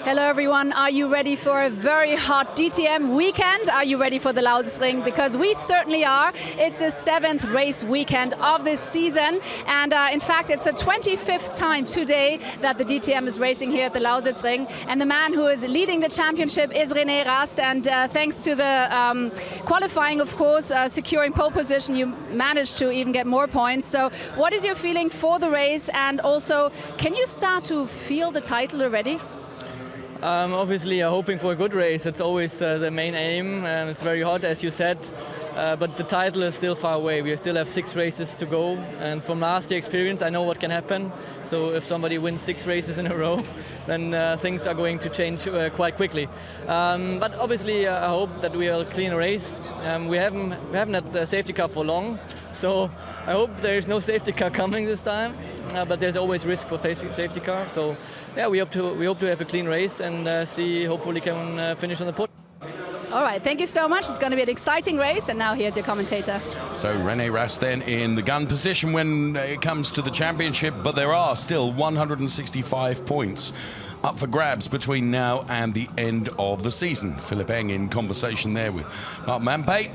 Hello everyone, are you ready for a very hot DTM weekend? Are you ready for the Lausitzring? Because we certainly are. It's the 7th race weekend of this season, and in fact it's the 25th time today that the DTM is racing here at the Lausitzring, and the man who is leading the championship is René Rast, and thanks to the qualifying, of course, securing pole position, you managed to even get more points. So what is your feeling for the race, and also can you start to feel the title already? Obviously hoping for a good race. It's always the main aim. It's very hot, as you said, but the title is still far away. We still have 6 races to go, and from last year's experience I know what can happen. So if somebody wins 6 races in a row, then things are going to change quite quickly. But obviously I hope that we will clean a race. We haven't had the safety car for long, so I hope there is no safety car coming this time. But there's always risk for safety car. So yeah, we hope to have a clean race and hopefully can finish on the podium. All right, thank you so much. It's going to be an exciting race, and now here's your commentator. So René Rast then in the gun position when it comes to the championship, but there are still 165 points up for grabs between now and the end of the season. Philip Eng in conversation there with Mark Mampay.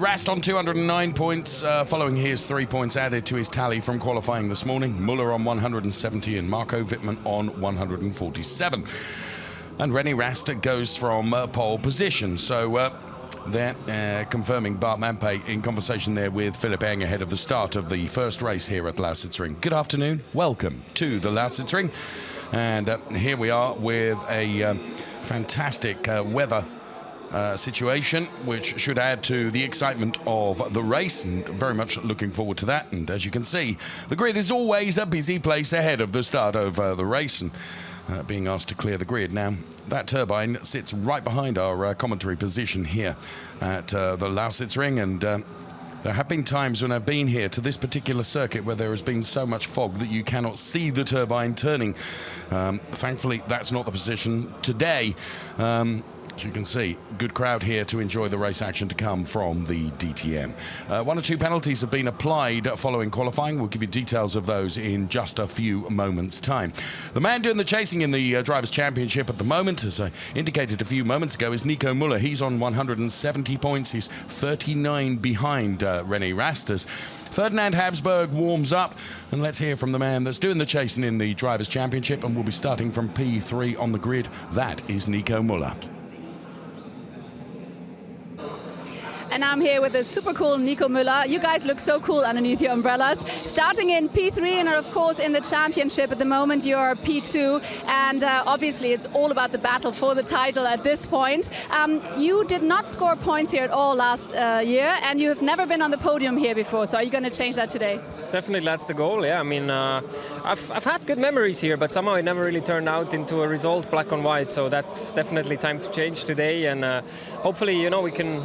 Rast on 209 points, following his 3 points added to his tally from qualifying this morning. Müller on 170 and Marco Wittmann on 147. And René Rast goes from pole position. So they're confirming Bart Mampay in conversation there with Philip Eng ahead of the start of the first race here at Lausitzring. Good afternoon, welcome to the Lausitzring. And here we are with a fantastic weather situation, which should add to the excitement of the race, and very much looking forward to that. And as you can see, the grid is always a busy place ahead of the start of the race, and being asked to clear the grid. Now, that turbine sits right behind our commentary position here at the Lausitzring, and there have been times when I've been here to this particular circuit where there has been so much fog that you cannot see the turbine turning. Thankfully, that's not the position today. As you can see, good crowd here to enjoy the race action to come from the DTM. 1 or 2 penalties have been applied following qualifying. We'll give you details of those in just a few moments' time. The man doing the chasing in the Drivers' Championship at the moment, as I indicated a few moments ago, is Nico Müller. He's on 170 points. He's 39 behind René Rast as Ferdinand Habsburg warms up. And let's hear from the man that's doing the chasing in the Drivers' Championship, and we'll be starting from P3 on the grid. That is Nico Müller. And I'm here with the super cool Nico Müller. You guys look so cool underneath your umbrellas. Starting in P3 and of course in the championship at the moment you're P2, and obviously it's all about the battle for the title at this point. You did not score points here at all last year, and you have never been on the podium here before, so are you going to change that today? Definitely, that's the goal, yeah. I mean, I've had good memories here, but somehow it never really turned out into a result black and white, so that's definitely time to change today, and hopefully, you know, we can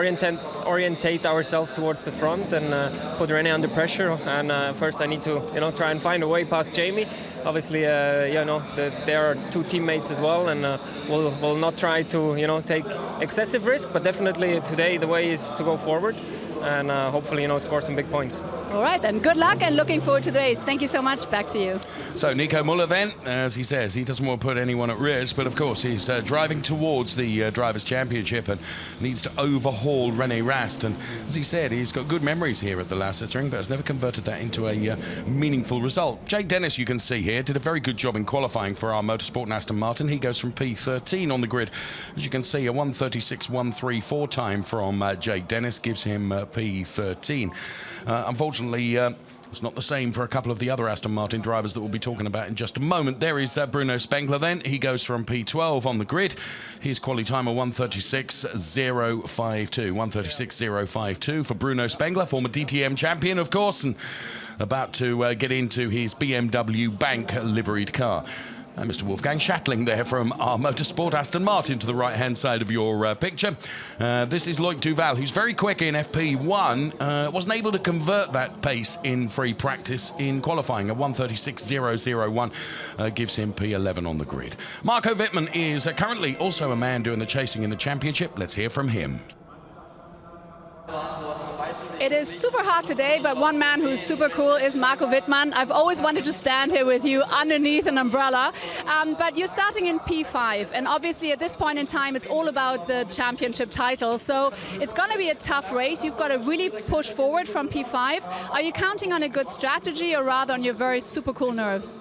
orientate ourselves towards the front and put René under pressure. And first I need to, you know, try and find a way past Jamie. Obviously, you know, there are 2 teammates as well, and we'll not try to, you know, take excessive risk, but definitely today the way is to go forward and hopefully, you know, score some big points. All right, then good luck and looking forward to the race. Thank you so much. Back to you. So Nico Müller then, as he says, he doesn't want to put anyone at risk, but of course he's driving towards the Drivers' Championship and needs to overhaul René Rast. And as he said, he's got good memories here at the Lausitzring, but has never converted that into a meaningful result. Jake Dennis, you can see here, did a very good job in qualifying for our Motorsport and Aston Martin. He goes from P13 on the grid. As you can see, a 1:36.134 time from Jake Dennis gives him P13. Unfortunately, it's not the same for a couple of the other Aston Martin drivers that we'll be talking about in just a moment. There is Bruno Spengler then. He goes from P12 on the grid. His quali time of 1:36.052. 1:36.052 for Bruno Spengler, former DTM champion, of course, and about to get into his BMW Bank liveried car. Mr. Wolfgang Schattling there from our Motorsport Aston Martin to the right-hand side of your picture. This is Loic Duval, who's very quick in FP1. Wasn't able to convert that pace in free practice in qualifying. A 1:36.001 gives him P11 on the grid. Marco Wittmann is currently also a man doing the chasing in the championship. Let's hear from him. It is super hot today, but one man who's super cool is Marco Wittmann. I've always wanted to stand here with you underneath an umbrella, but you're starting in P5, and obviously at this point in time it's all about the championship title, so it's going to be a tough race. You've got to really push forward from P5. Are you counting on a good strategy or rather on your very super cool nerves?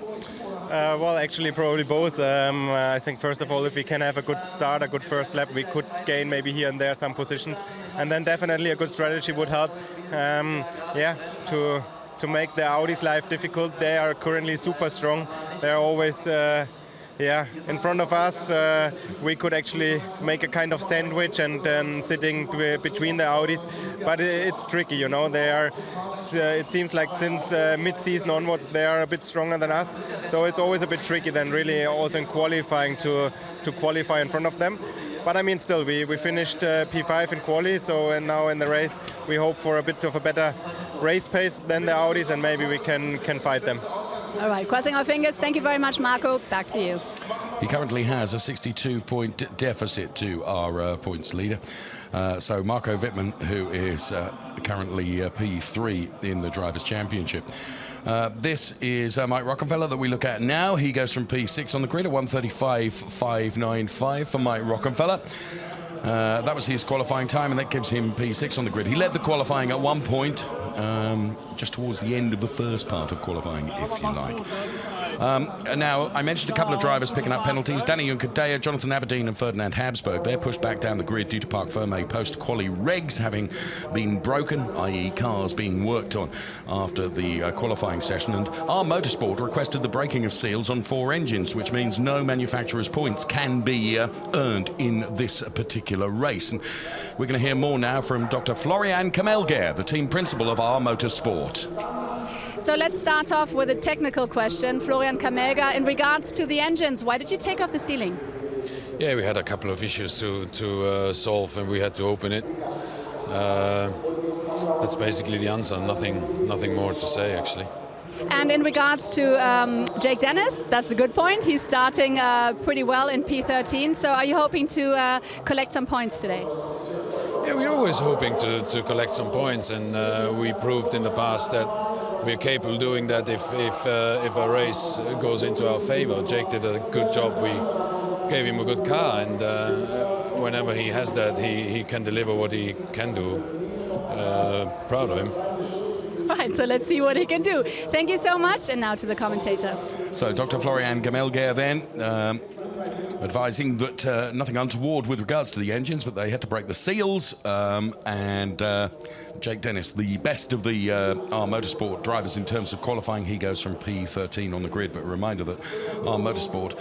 Well, actually, probably both. I think, first of all, if we can have a good start, a good first lap, we could gain maybe here and there some positions. And then definitely a good strategy would help, to make the Audi's life difficult. They are currently super strong. They're always in front of us. We could actually make a kind of sandwich and then sitting between the Audis. But it's tricky, you know. They are. It seems like since mid-season onwards, they are a bit stronger than us. So it's always a bit tricky then really also in qualifying to qualify in front of them. But I mean, still, we finished P5 in quali, so and now in the race, we hope for a bit of a better race pace than the Audis, and maybe we can fight them. All right, crossing our fingers. Thank you very much, Marco. Back to you. He currently has a 62-point deficit to our points leader. So Marco Wittmann, who is currently P3 in the Drivers' Championship. This is Mike Rockenfeller that we look at now. He goes from P6 on the grid at 1:35.595 for Mike Rockenfeller. That was his qualifying time, and that gives him P6 on the grid. He led the qualifying at one point, just towards the end of the first part of qualifying, if you like. Now, I mentioned a couple of drivers picking up penalties. Danny Juncadella, Jonathan Aberdeen and Ferdinand Habsburg. They're pushed back down the grid due to Parc Fermé post-quali regs having been broken, i.e. cars being worked on after the qualifying session. And our Motorsport requested the breaking of seals on 4 engines, which means no manufacturer's points can be earned in this particular race. And we're going to hear more now from Dr. Florian Kamelger, the team principal of our Motorsport. So let's start off with a technical question. Florian Kamelger, in regards to the engines, why did you take off the sealing? Yeah, we had a couple of issues to solve, and we had to open it. That's basically the answer. Nothing more to say, actually. And in regards to Jake Dennis, that's a good point. He's starting pretty well in P13. So are you hoping to collect some points today? Yeah, we're always hoping to collect some points, and we proved in the past that we're capable of doing that if a race goes into our favor. Jake did a good job. We gave him a good car, and whenever he has that, he can deliver what he can do. Proud of him. Right, so let's see what he can do. Thank you so much, and now to the commentator. So Dr. Florian Kamelger then, advising that nothing untoward with regards to the engines, but they had to break the seals, and Jake Dennis, the best of the our Motorsport drivers in terms of qualifying, he goes from P13 on the grid. But a reminder that our Motorsport,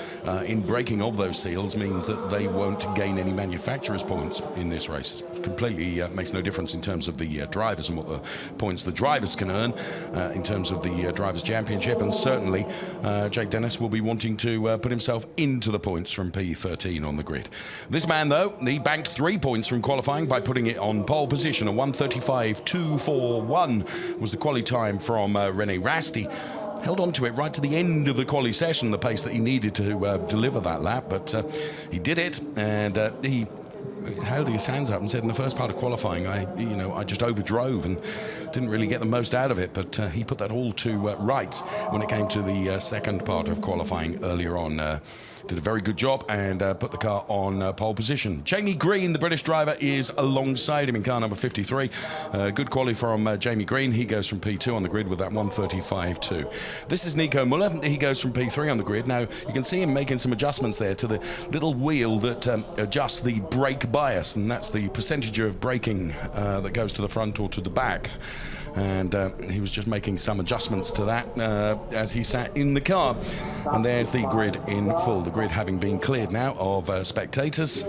in breaking of those seals, means that they won't gain any manufacturer's points in this race. It completely makes no difference in terms of the drivers and what the points the drivers can earn in terms of the Drivers' Championship. And certainly Jake Dennis will be wanting to put himself into the points from P13 on the grid. This man, though, he banked 3 points from qualifying by putting it on pole position. A 1:35.241 was the quali time from René Rast. He held on to it right to the end of the quali session, the pace that he needed to deliver that lap, but he did it, and he held his hands up and said in the first part of qualifying, I just overdrove and didn't really get the most out of it, but he put that all to rights when it came to the second part of qualifying earlier on. Did a very good job and put the car on pole position. Jamie Green, the British driver, is alongside him in car number 53. Good quali from Jamie Green. He goes from P2 on the grid with that 1:35.2. This is Nico Müller. He goes from P3 on the grid. Now, you can see him making some adjustments there to the little wheel that adjusts the brake bias, and that's the percentage of braking that goes to the front or to the back. And he was just making some adjustments to that as he sat in the car. And there's the grid in full, the grid having been cleared now of spectators.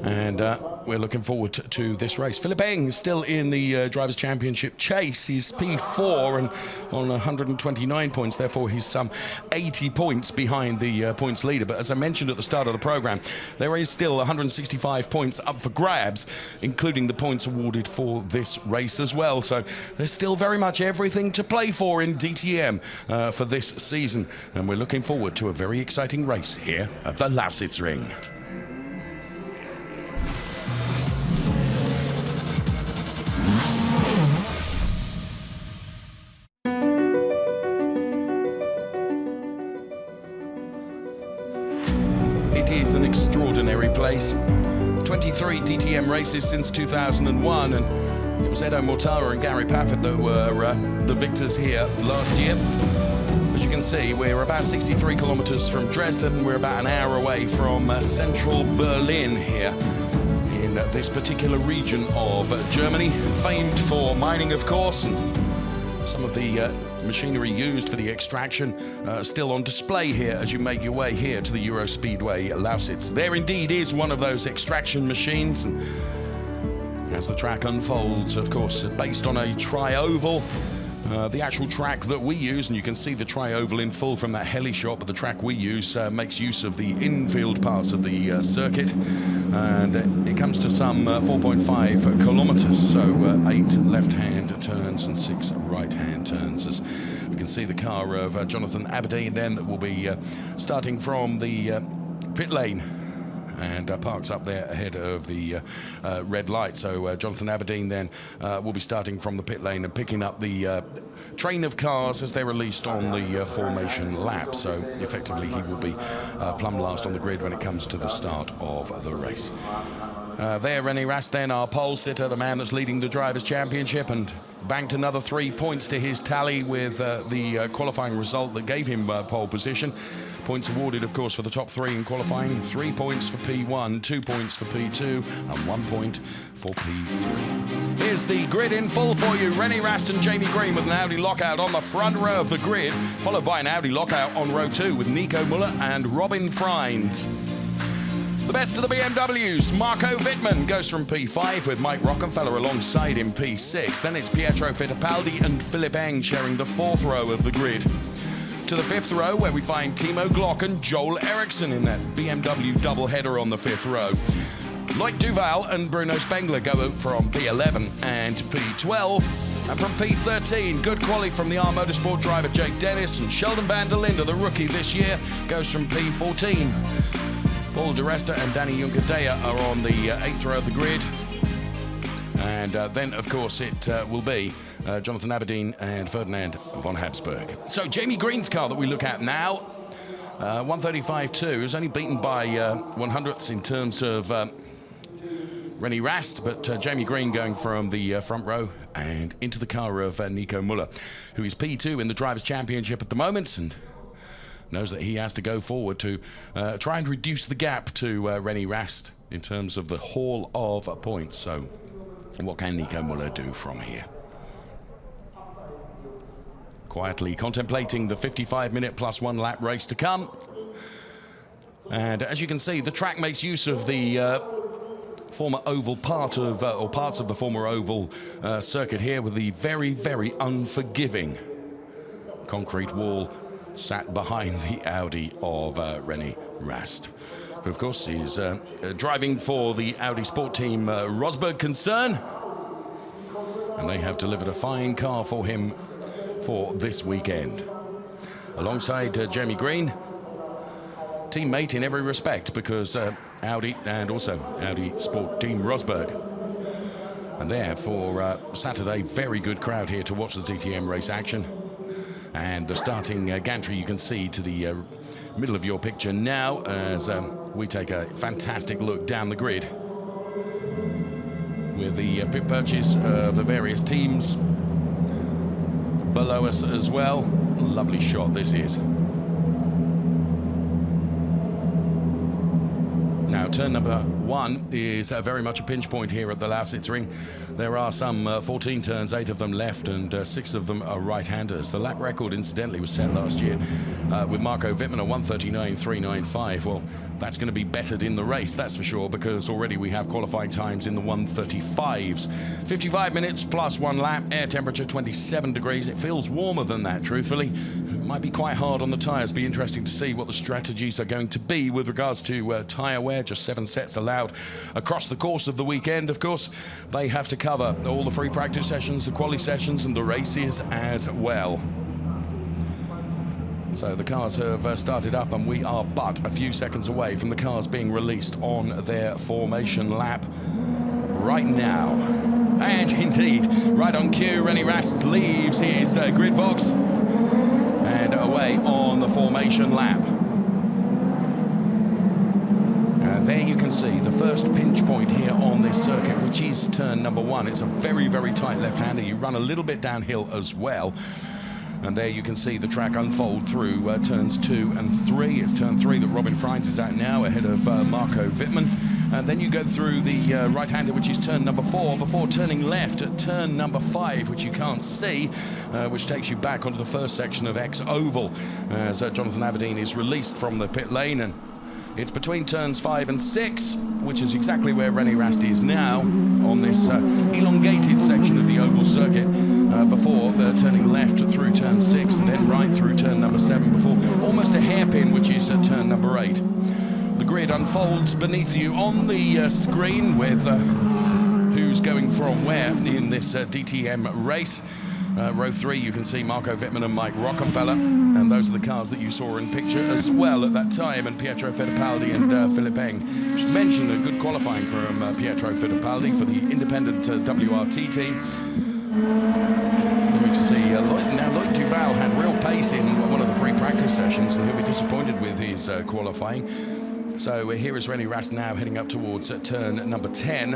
And we're looking forward to this race. Philipp Eng is still in the Drivers' Championship chase. He's P4 and on 129 points. Therefore, he's some 80 points behind the points leader. But as I mentioned at the start of the program, there is still 165 points up for grabs, including the points awarded for this race as well. So there's still very much everything to play for in DTM for this season. And we're looking forward to a very exciting race here at the Lausitzring. is an extraordinary place. 23 DTM races since 2001, and it was Edo Mortara and Gary Paffett that were the victors here last year. As you can see, we're about 63 kilometers from Dresden. We're about an hour away from central Berlin here in this particular region of Germany, famed for mining, of course, and some of the machinery used for the extraction still on display here as you make your way here to the Euro Speedway Lausitz. There indeed is one of those extraction machines, and as the track unfolds, of course, based on a tri-oval. The actual track that we use, and you can see the tri-oval in full from that heli shot, but the track we use makes use of the infield parts of the circuit, and it comes to some 4.5 kilometers, so 8 left-hand turns and 6 right-hand turns, as we can see the car of Jonathan Aberdeen then that will be starting from the pit lane and parks up there ahead of the red light. So Jonathan Aberdeen then will be starting from the pit lane and picking up the train of cars as they're released on the formation lap. So effectively he will be plumb last on the grid when it comes to the start of the race. There, René Rast then, our pole sitter, the man that's leading the Drivers' Championship, and banked another 3 points to his tally with the qualifying result that gave him pole position. Points awarded, of course, for the top 3 in qualifying. 3 points for P1, 2 points for P2, and 1 point for P3. Here's the grid in full for you. René Rast and Jamie Green with an Audi lockout on the front row of the grid, followed by an Audi lockout on row 2 with Nico Müller and Robin Freins. The best of the BMWs, Marco Wittmann goes from P5 with Mike Rockefeller alongside him P6. Then it's Pietro Fittipaldi and Philipp Eng sharing the 4th row of the grid. To the 5th row, where we find Timo Glock and Joel Eriksson in that BMW doubleheader on the 5th row. Loic Duval and Bruno Spengler go from P11 and P12. And from P13, good quality from the R Motorsport driver Jake Dennis, and Sheldon van der Linde, the rookie this year, goes from P14. Paul de Resta and Danny Junkerdea are on the 8th row of the grid. And then, of course, it will be Jonathan Aberdeen and Ferdinand von Habsburg. So Jamie Green's car that we look at now, 135.2, is only beaten by 100ths in terms of René Rast, but Jamie Green going from the front row and into the car of Nico Müller, who is P2 in the Drivers' Championship at the moment, and knows that he has to go forward to try and reduce the gap to René Rast in terms of the haul of points. So what can Nico Müller do from here? Quietly contemplating the 55-minute plus 1 lap race to come. And as you can see, the track makes use of the former oval part of, or parts of the former oval circuit here, with the very, very unforgiving concrete wall sat behind the Audi of René Rast, who of course is driving for the Audi Sport Team Rosberg concern, and they have delivered a fine car for him for this weekend. Alongside Jamie Green, teammate in every respect, because Audi and also Audi Sport Team Rosberg. And there for Saturday, very good crowd here to watch the DTM race action. And the starting gantry you can see to the middle of your picture now, as we take a fantastic look down the grid with the pit purchase of the various teams below us as well. Lovely shot this is. Now, turn number 1 is very much a pinch point here at the Lausitzring. There are some 14 turns, 8 of them left, and 6 of them are right-handers. The lap record, incidentally, was set last year with Marco Wittmann, a 1:39.395. Well, that's going to be bettered in the race, that's for sure, because already we have qualifying times in the 1:35s. 55 minutes plus 1 lap, air temperature 27 degrees. It feels warmer than that, truthfully. It might be quite hard on the tyres. Be interesting to see what the strategies are going to be with regards to tyre wear. Just 7 sets allowed across the course of the weekend. Of course, they have to cover all the free practice sessions, the quali sessions, and the races as well. So the cars have started up, and we are but a few seconds away from the cars being released on their formation lap right now. And indeed, right on cue, René Rast leaves his grid box and away on the formation lap. there you can see the first pinch point here on this circuit, which is turn number 1. It's a very, very tight left-hander. You run a little bit downhill as well. And there you can see the track unfold through turns 2 and 3. It's turn 3 that Robin Freins is at now, ahead of Marco Wittmann. And then you go through the right-hander, which is turn number 4, before turning left at turn number 5, which you can't see, which takes you back onto the first section of X Oval, as Jonathan Aberdeen is released from the pit lane. And it's between turns 5 and 6, which is exactly where René Rast is now, on this elongated section of the oval circuit, before turning left through turn 6 and then right through turn number 7, before almost a hairpin, which is turn number 8. The grid unfolds beneath you on the screen with who's going from where in this DTM race. Row 3, you can see Marco Wittmann and Mike Rockenfeller, and those are the cars that you saw in picture as well at that time, and Pietro Fittipaldi and Philipp Eng. Should mention a good qualifying from Pietro Fittipaldi for the independent WRT team. We can see Lloyd Duval had real pace in one of the free practice sessions, and he'll be disappointed with his qualifying. So here is René Rast now heading up towards turn number 10,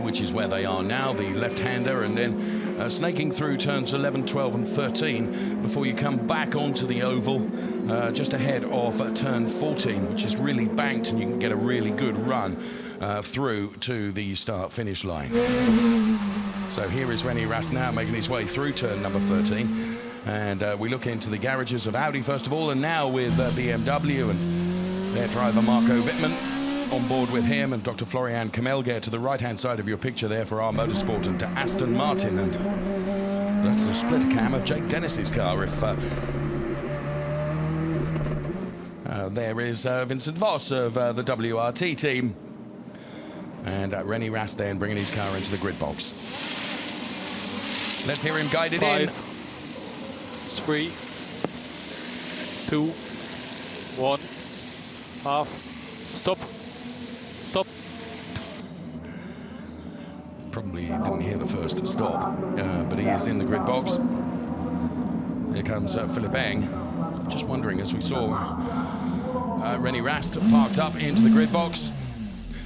which is where they are now, the left-hander, and then snaking through turns 11, 12 and 13 before you come back onto the oval just ahead of turn 14, which is really banked, and you can get a really good run through to the start-finish line. So here is René Rast now making his way through turn number 13, and we look into the garages of Audi first of all, and now with BMW and their driver Marco Wittmann on board with him, and Dr. Florian Kamelger to the right-hand side of your picture there for our motorsport, and to Aston Martin, and that's the split cam of Jake Dennis's car. If there is Vincent Voss of the WRT team, and René Rast then bringing his car into the grid box. Let's hear him guided in. 3, 2, 1, half, stop. Stop. Probably didn't hear the first stop, but he is in the grid box. Here comes Philipp Eng. Just wondering, as we saw René Rast parked up into the grid box,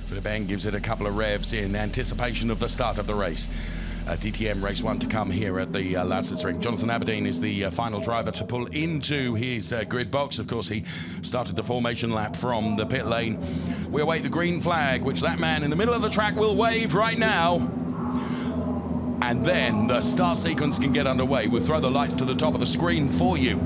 Philipp Eng gives it a couple of revs in anticipation of the start of the race. DTM Race 1 to come here at the Lausitzring. Jonathan Aberdeen is the final driver to pull into his grid box. Of course, he started the formation lap from the pit lane. We await the green flag, which that man in the middle of the track will wave right now. And then the start sequence can get underway. We'll throw the lights to the top of the screen for you.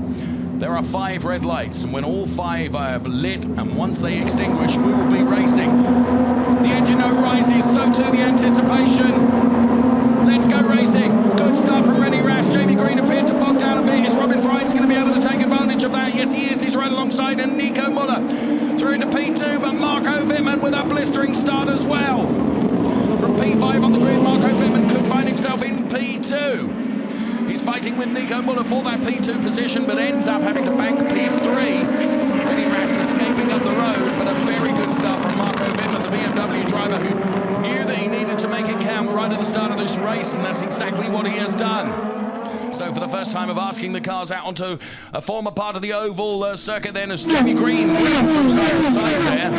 There are 5 red lights, and when all 5 have lit, and once they extinguish, we will be racing. The engine note rises, so too the anticipation. Let's go racing. Good start from René Rast. Jamie Green appeared to bog down a bit. Is Robin Freins going to be able to take advantage of that? Yes, he is. He's right alongside, and Nico Müller through into P2, but Marco Wittmann with a blistering start as well. From P5 on the grid, Marco Wittmann could find himself in P2. He's fighting with Nico Müller for that P2 position, but ends up having to bank P3. René Rast escaping up the road, but a very good start from Marco Wittmann, the BMW driver who knew that he needed to make it count right at the start of this race, and that's exactly what he has done. So for the first time of asking the cars out onto a former part of the oval circuit then, as Jamie Green wheels from side to side there.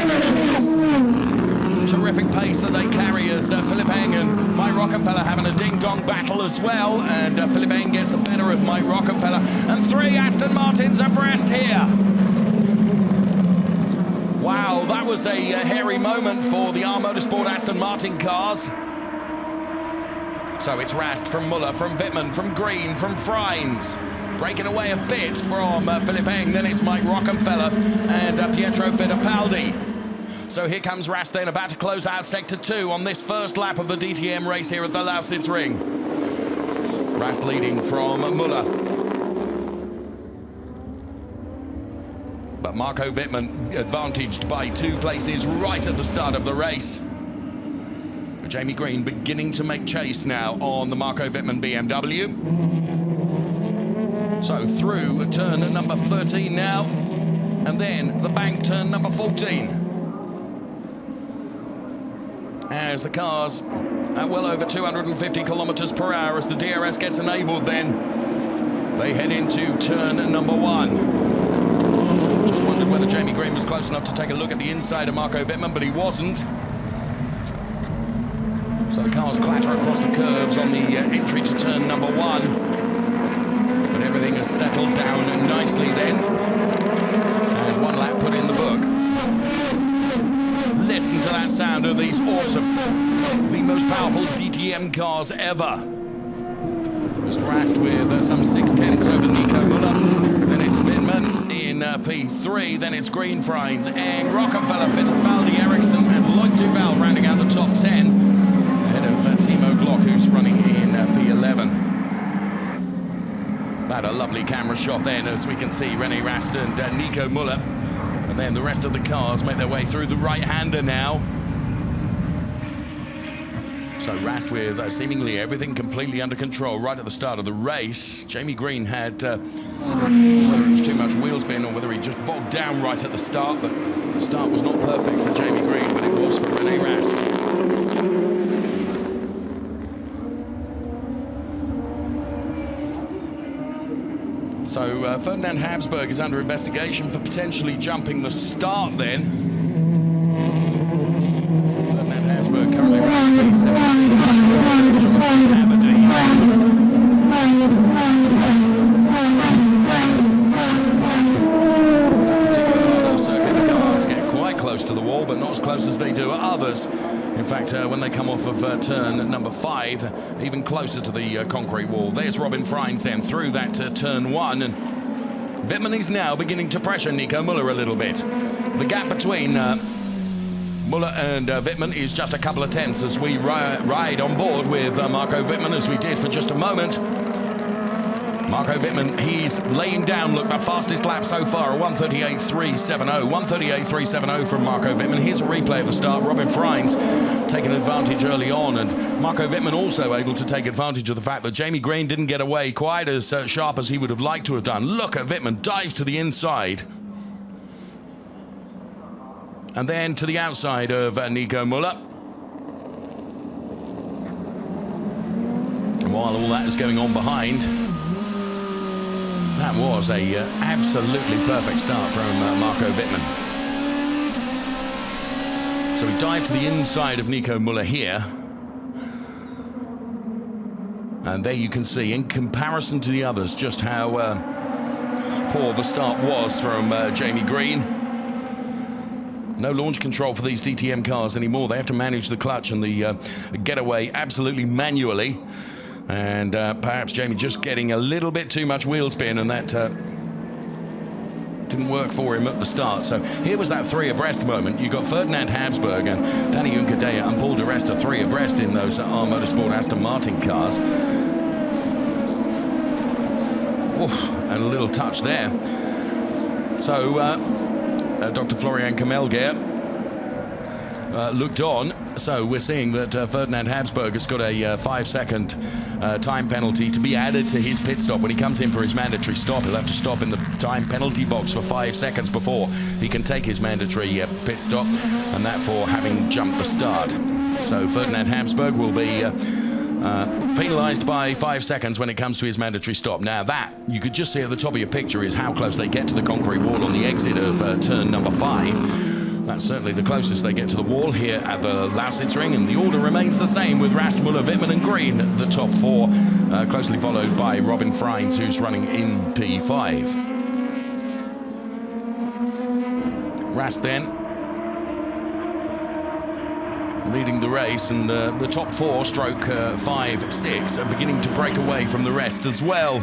Terrific pace that they carry as Philipp Eng and Mike Rockenfeller having a ding-dong battle as well, and Philipp Eng gets the better of Mike Rockenfeller, and 3 Aston Martins abreast here. Wow, that was a hairy moment for the R Motorsport Aston Martin cars. So it's Rast from Müller, from Wittmann, from Green, from Freins. Breaking away a bit from Philipp Eng, then it's Mike Rockenfeller and Pietro Fittipaldi. So here comes Rast then, about to close out Sector 2 on this first lap of the DTM race here at the Lausitzring. Rast leading from Müller. But Marco Wittmann advantaged by 2 places right at the start of the race. Jamie Green beginning to make chase now on the Marco Wittmann BMW. So through turn number 13 now, and then the bank turn number 14. As the cars at well over 250 kilometers per hour, as the DRS gets enabled then, they head into turn number 1. Just wondered whether Jamie Green was close enough to take a look at the inside of Marco Wittmann, but he wasn't. So the cars clatter across the curbs on the entry to turn number 1. But everything has settled down nicely then. And 1 lap put in the book. Listen to that sound of these awesome, the most powerful DTM cars ever. Just Rast with some 6/10 over Nico Müller. Then it's Wittmann in P3. Then it's Green, Freins, and Rockefeller, Fittipaldi, Ericsson, and Lloyd Duval rounding out the top 10. Ahead of Timo Glock, who's running in P11. That a lovely camera shot then, as we can see René Rast and Nico Müller. And then the rest of the cars make their way through the right-hander now. So Rast with seemingly everything completely under control right at the start of the race. Jamie Green had whether it was too much wheel spin or whether he just bogged down right at the start, but the start was not perfect for Jamie Green, but it was for René Rast. So Ferdinand Habsburg is under investigation for potentially jumping the start then. Ferdinand Habsburg currently running P17. The cars get quite close to the wall, but not as close as they do at others. In fact, when they come off of turn number 5, even closer to the concrete wall. There's Robin Freins then through that turn 1, and Wittmann is now beginning to pressure Nico Müller a little bit. The gap between Müller and Wittmann is just a couple of tenths as we ride on board with Marco Wittmann, as we did for just a moment. Marco Wittmann, he's laying down, look, the fastest lap so far, a 1:38.370. 1:38.370 from Marco Wittmann. Here's a replay of the start. Robin Freins taking advantage early on, and Marco Wittmann also able to take advantage of the fact that Jamie Green didn't get away quite as sharp as he would have liked to have done. Look at Wittmann, dives to the inside. And then to the outside of Nico Müller. And while all that is going on behind, that was a absolutely perfect start from Marco Wittmann. So he dived to the inside of Nico Müller here. And there you can see, in comparison to the others, just how poor the start was from Jamie Green. No launch control for these DTM cars anymore. They have to manage the clutch and the getaway absolutely manually. And perhaps Jamie just getting a little bit too much wheel spin, and that didn't work for him at the start. So here was that 3 abreast moment. You got Ferdinand Habsburg and Danny Unkadea and Paul de Rest 3 abreast in those R Motorsport Aston Martin cars. Oof, and a little touch there. So Dr. Florian Kamelger looked on. So we're seeing that Ferdinand Habsburg has got a 5-second time penalty to be added to his pit stop. When he comes in for his mandatory stop, he'll have to stop in the time penalty box for 5 seconds before he can take his mandatory pit stop, and that for having jumped the start. So Ferdinand Habsburg will be penalised by 5 seconds when it comes to his mandatory stop. Now that, you could just see at the top of your picture, is how close they get to the concrete wall on the exit of turn number 5. That's certainly the closest they get to the wall here at the Lausitzring, and the order remains the same with Rast, Müller, Wittmann and Green, the top 4, closely followed by Robin Freins, who's running in P5. Rast then leading the race, and the top 4 stroke 5, 6 are beginning to break away from the rest as well.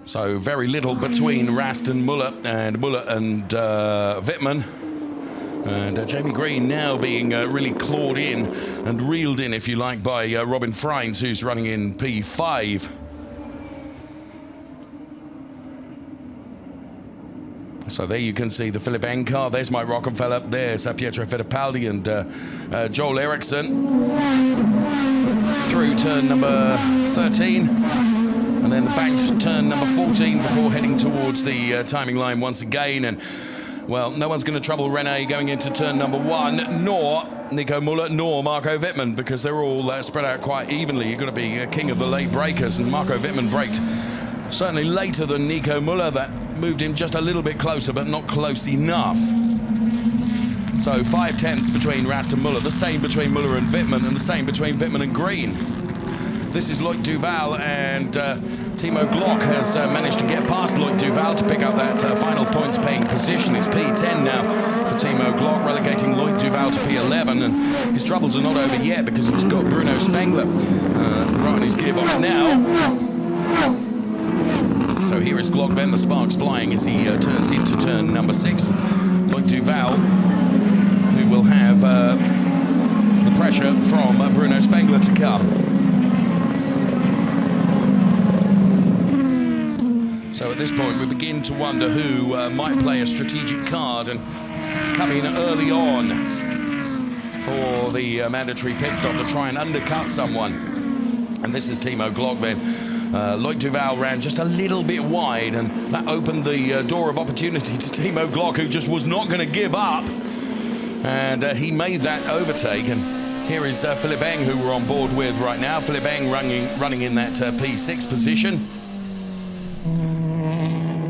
So very little between Rast and Müller and Wittmann. And Jamie Green now being really clawed in and reeled in, if you like, by Robin Freins, who's running in P5. So there you can see the Philip N car. There's Mike Rockefeller. There's Pietro Fittipaldi and Joel Eriksson through turn number 13. And then the back to turn number 14 before heading towards the timing line once again. And, well, no one's going to trouble René going into turn number 1, nor Nico Müller, nor Marco Wittmann, because they're all spread out quite evenly. You've got to be king of the late breakers, and Marco Wittmann braked Certainly later than Nico Müller. That moved him just a little bit closer, but not close enough. So 5 tenths between Rast and Müller, the same between Müller and Wittmann, and the same between Wittmann and Green. This is Loic Duval, and Timo Glock has managed to get past Loic Duval to pick up that final points-paying position. It's P10 now for Timo Glock, relegating Loic Duval to P11, and his troubles are not over yet because he's got Bruno Spengler right on his gearbox now. So here is Glock then, the sparks flying as he turns into turn number 6. Loic Duval, who will have the pressure from Bruno Spengler to come. So at this point, we begin to wonder who might play a strategic card and come in early on for the mandatory pit stop to try and undercut someone. And this is Timo Glock then. Loic Duval ran just a little bit wide, and that opened the door of opportunity to Timo Glock, who just was not going to give up. And he made that overtake. And here is Philip Eng, who we're on board with right now. Philip Eng running in that P6 position.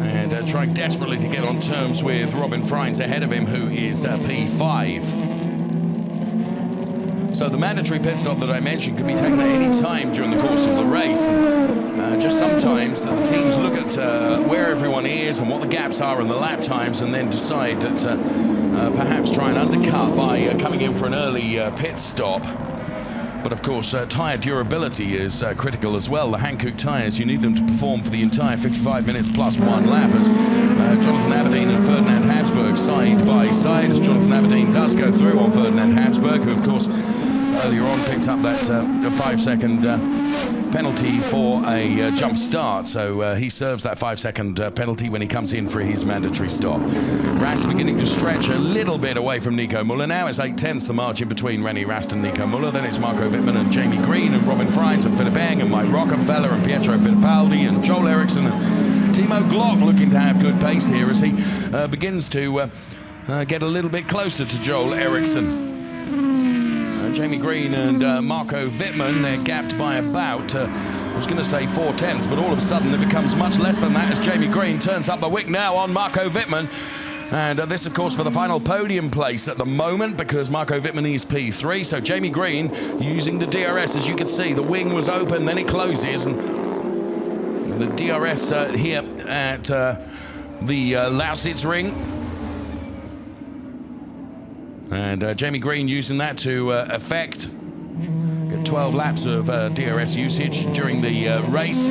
And trying desperately to get on terms with Robin Freins ahead of him, who is P5. So the mandatory pit stop that I mentioned can be taken at any time during the course of the race. Just sometimes the teams look at where everyone is and what the gaps are in the lap times, and then decide that perhaps try and undercut by coming in for an early pit stop. But of course, tyre durability is critical as well. The Hankook tyres, you need them to perform for the entire 55 minutes plus 1 lap, as Jonathan Aberdeen and Ferdinand Habsburg side by side, as Jonathan Aberdeen does go through on Ferdinand Habsburg, who of course earlier on picked up that 5-second penalty for a jump start. So he serves that 5-second penalty when he comes in for his mandatory stop. Rast beginning to stretch a little bit away from Nico Müller. Now it's 8 tenths the margin between René Rast and Nico Müller. Then it's Marco Wittmann and Jamie Green and Robin Freins and Philip Eng and Mike Rockefeller and Pietro Fittipaldi and Joel Ericsson and Timo Glock looking to have good pace here as he begins to get a little bit closer to Joel Ericsson. Jamie Green and Marco Wittmann, they're gapped by about, I was going to say 4 tenths, but all of a sudden it becomes much less than that as Jamie Green turns up the wick now on Marco Wittmann. And this, of course, for the final podium place at the moment, because Marco Wittmann is P3. So Jamie Green using the DRS, as you can see, the wing was open, then it closes. And the DRS here at the Lausitzring. And Jamie Green using that to effect 12 laps of DRS usage during the race.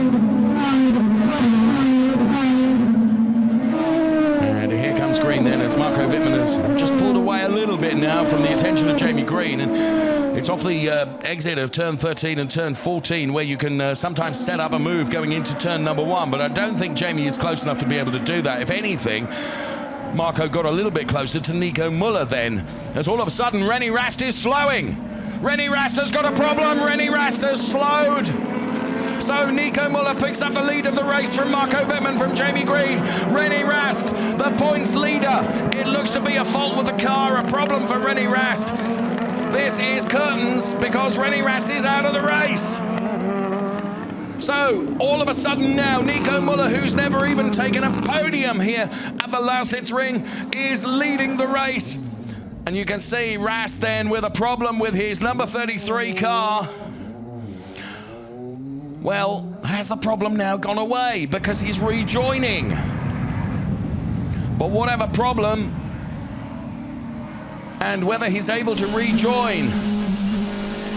And here comes Green then, as Marco Wittmann has just pulled away a little bit now from the attention of Jamie Green. And it's off the exit of turn 13 and turn 14 where you can sometimes set up a move going into turn number 1. But I don't think Jamie is close enough to be able to do that. If anything, Marco got a little bit closer to Nico Müller then, as all of a sudden René Rast is slowing. René Rast has got a problem. René Rast has slowed. So Nico Müller picks up the lead of the race from Marco Wittmann from Jamie Green. René Rast, the points leader. It looks to be a fault with the car, a problem for René Rast. This is curtains because René Rast is out of the race. So, all of a sudden now, Nico Müller, who's never even taken a podium here at the Lausitzring, is leading the race. And you can see Rast then with a problem with his number 33 car. Well, has the problem now gone away because he's rejoining? But whatever problem, and whether he's able to rejoin,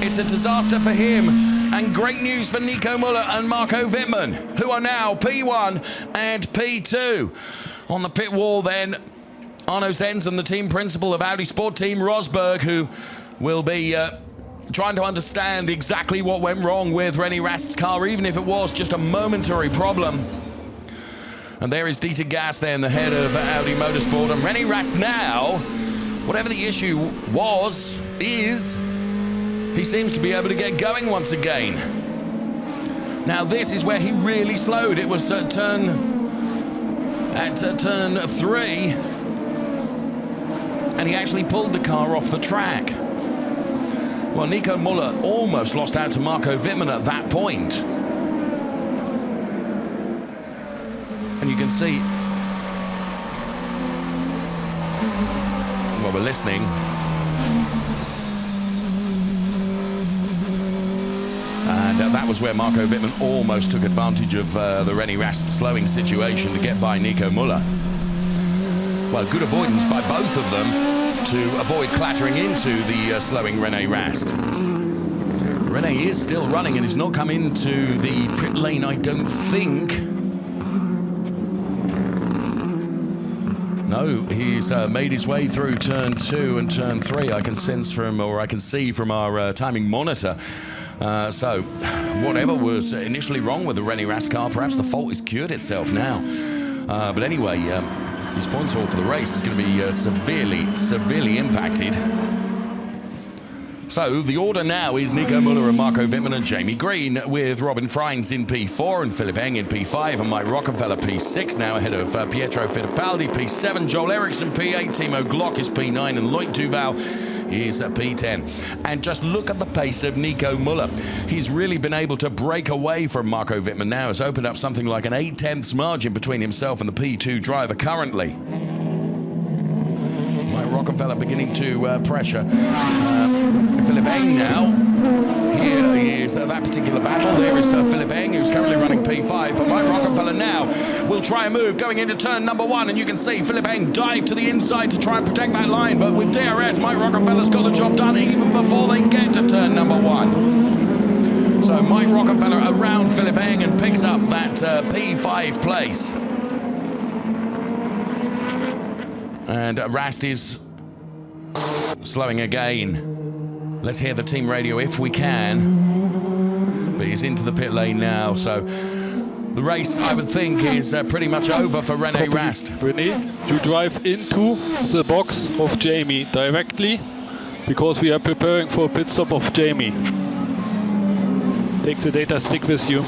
it's a disaster for him. And great news for Nico Müller and Marco Wittmann, who are now P1 and P2. On the pit wall then, Arno Zenzen, the team principal of Audi Sport Team Rosberg, who will be trying to understand exactly what went wrong with René Rast's car, even if it was just a momentary problem. And there is Dieter Gas then, the head of Audi Motorsport. And René Rast now, whatever the issue is, he seems to be able to get going once again. Now this is where he really slowed. It was at turn 3, and he actually pulled the car off the track. Well, Nico Müller almost lost out to Marco Wittmann at that point. And you can see, well, we're listening. And that was where Marco Wittmann almost took advantage of the René Rast slowing situation to get by Nico Müller. Well, good avoidance by both of them to avoid clattering into the slowing René Rast. René is still running and he's not come into the pit lane, I don't think. No, he's made his way through turn 2 and turn 3. I can sense from, or I can see from our timing monitor. So, whatever was initially wrong with the René Rast car, perhaps the fault has cured itself now. But anyway, his points haul for the race is going to be severely impacted. So the order now is Nico Müller and Marco Wittmann and Jamie Green, with Robin Freins in P4 and Philip Eng in P5 and Mike Rockefeller P6, now ahead of Pietro Fittipaldi P7, Joel Eriksson P8, Timo Glock is P9 and Loic Duval is P10. And just look at the pace of Nico Müller. He's really been able to break away from Marco Wittmann now. Has opened up something like an 8/10 margin between himself and the P2 driver currently. Mike Rockefeller beginning to pressure. Philip Eng now. Here is that particular battle. There is Philip Eng, who's currently running P5, but Mike Rockefeller now will try a move going into turn number 1, and you can see Philip Eng dive to the inside to try and protect that line, but with DRS, Mike Rockefeller's got the job done even before they get to turn number 1. So Mike Rockefeller around Philip Eng and picks up that P5 place. And Rast is slowing again. Let's hear the team radio if we can. But he's into the pit lane now, so the race, I would think, is pretty much over for René Rast. René, you drive into the box of Jamie directly, because we are preparing for a pit stop of Jamie. Take the data stick with you.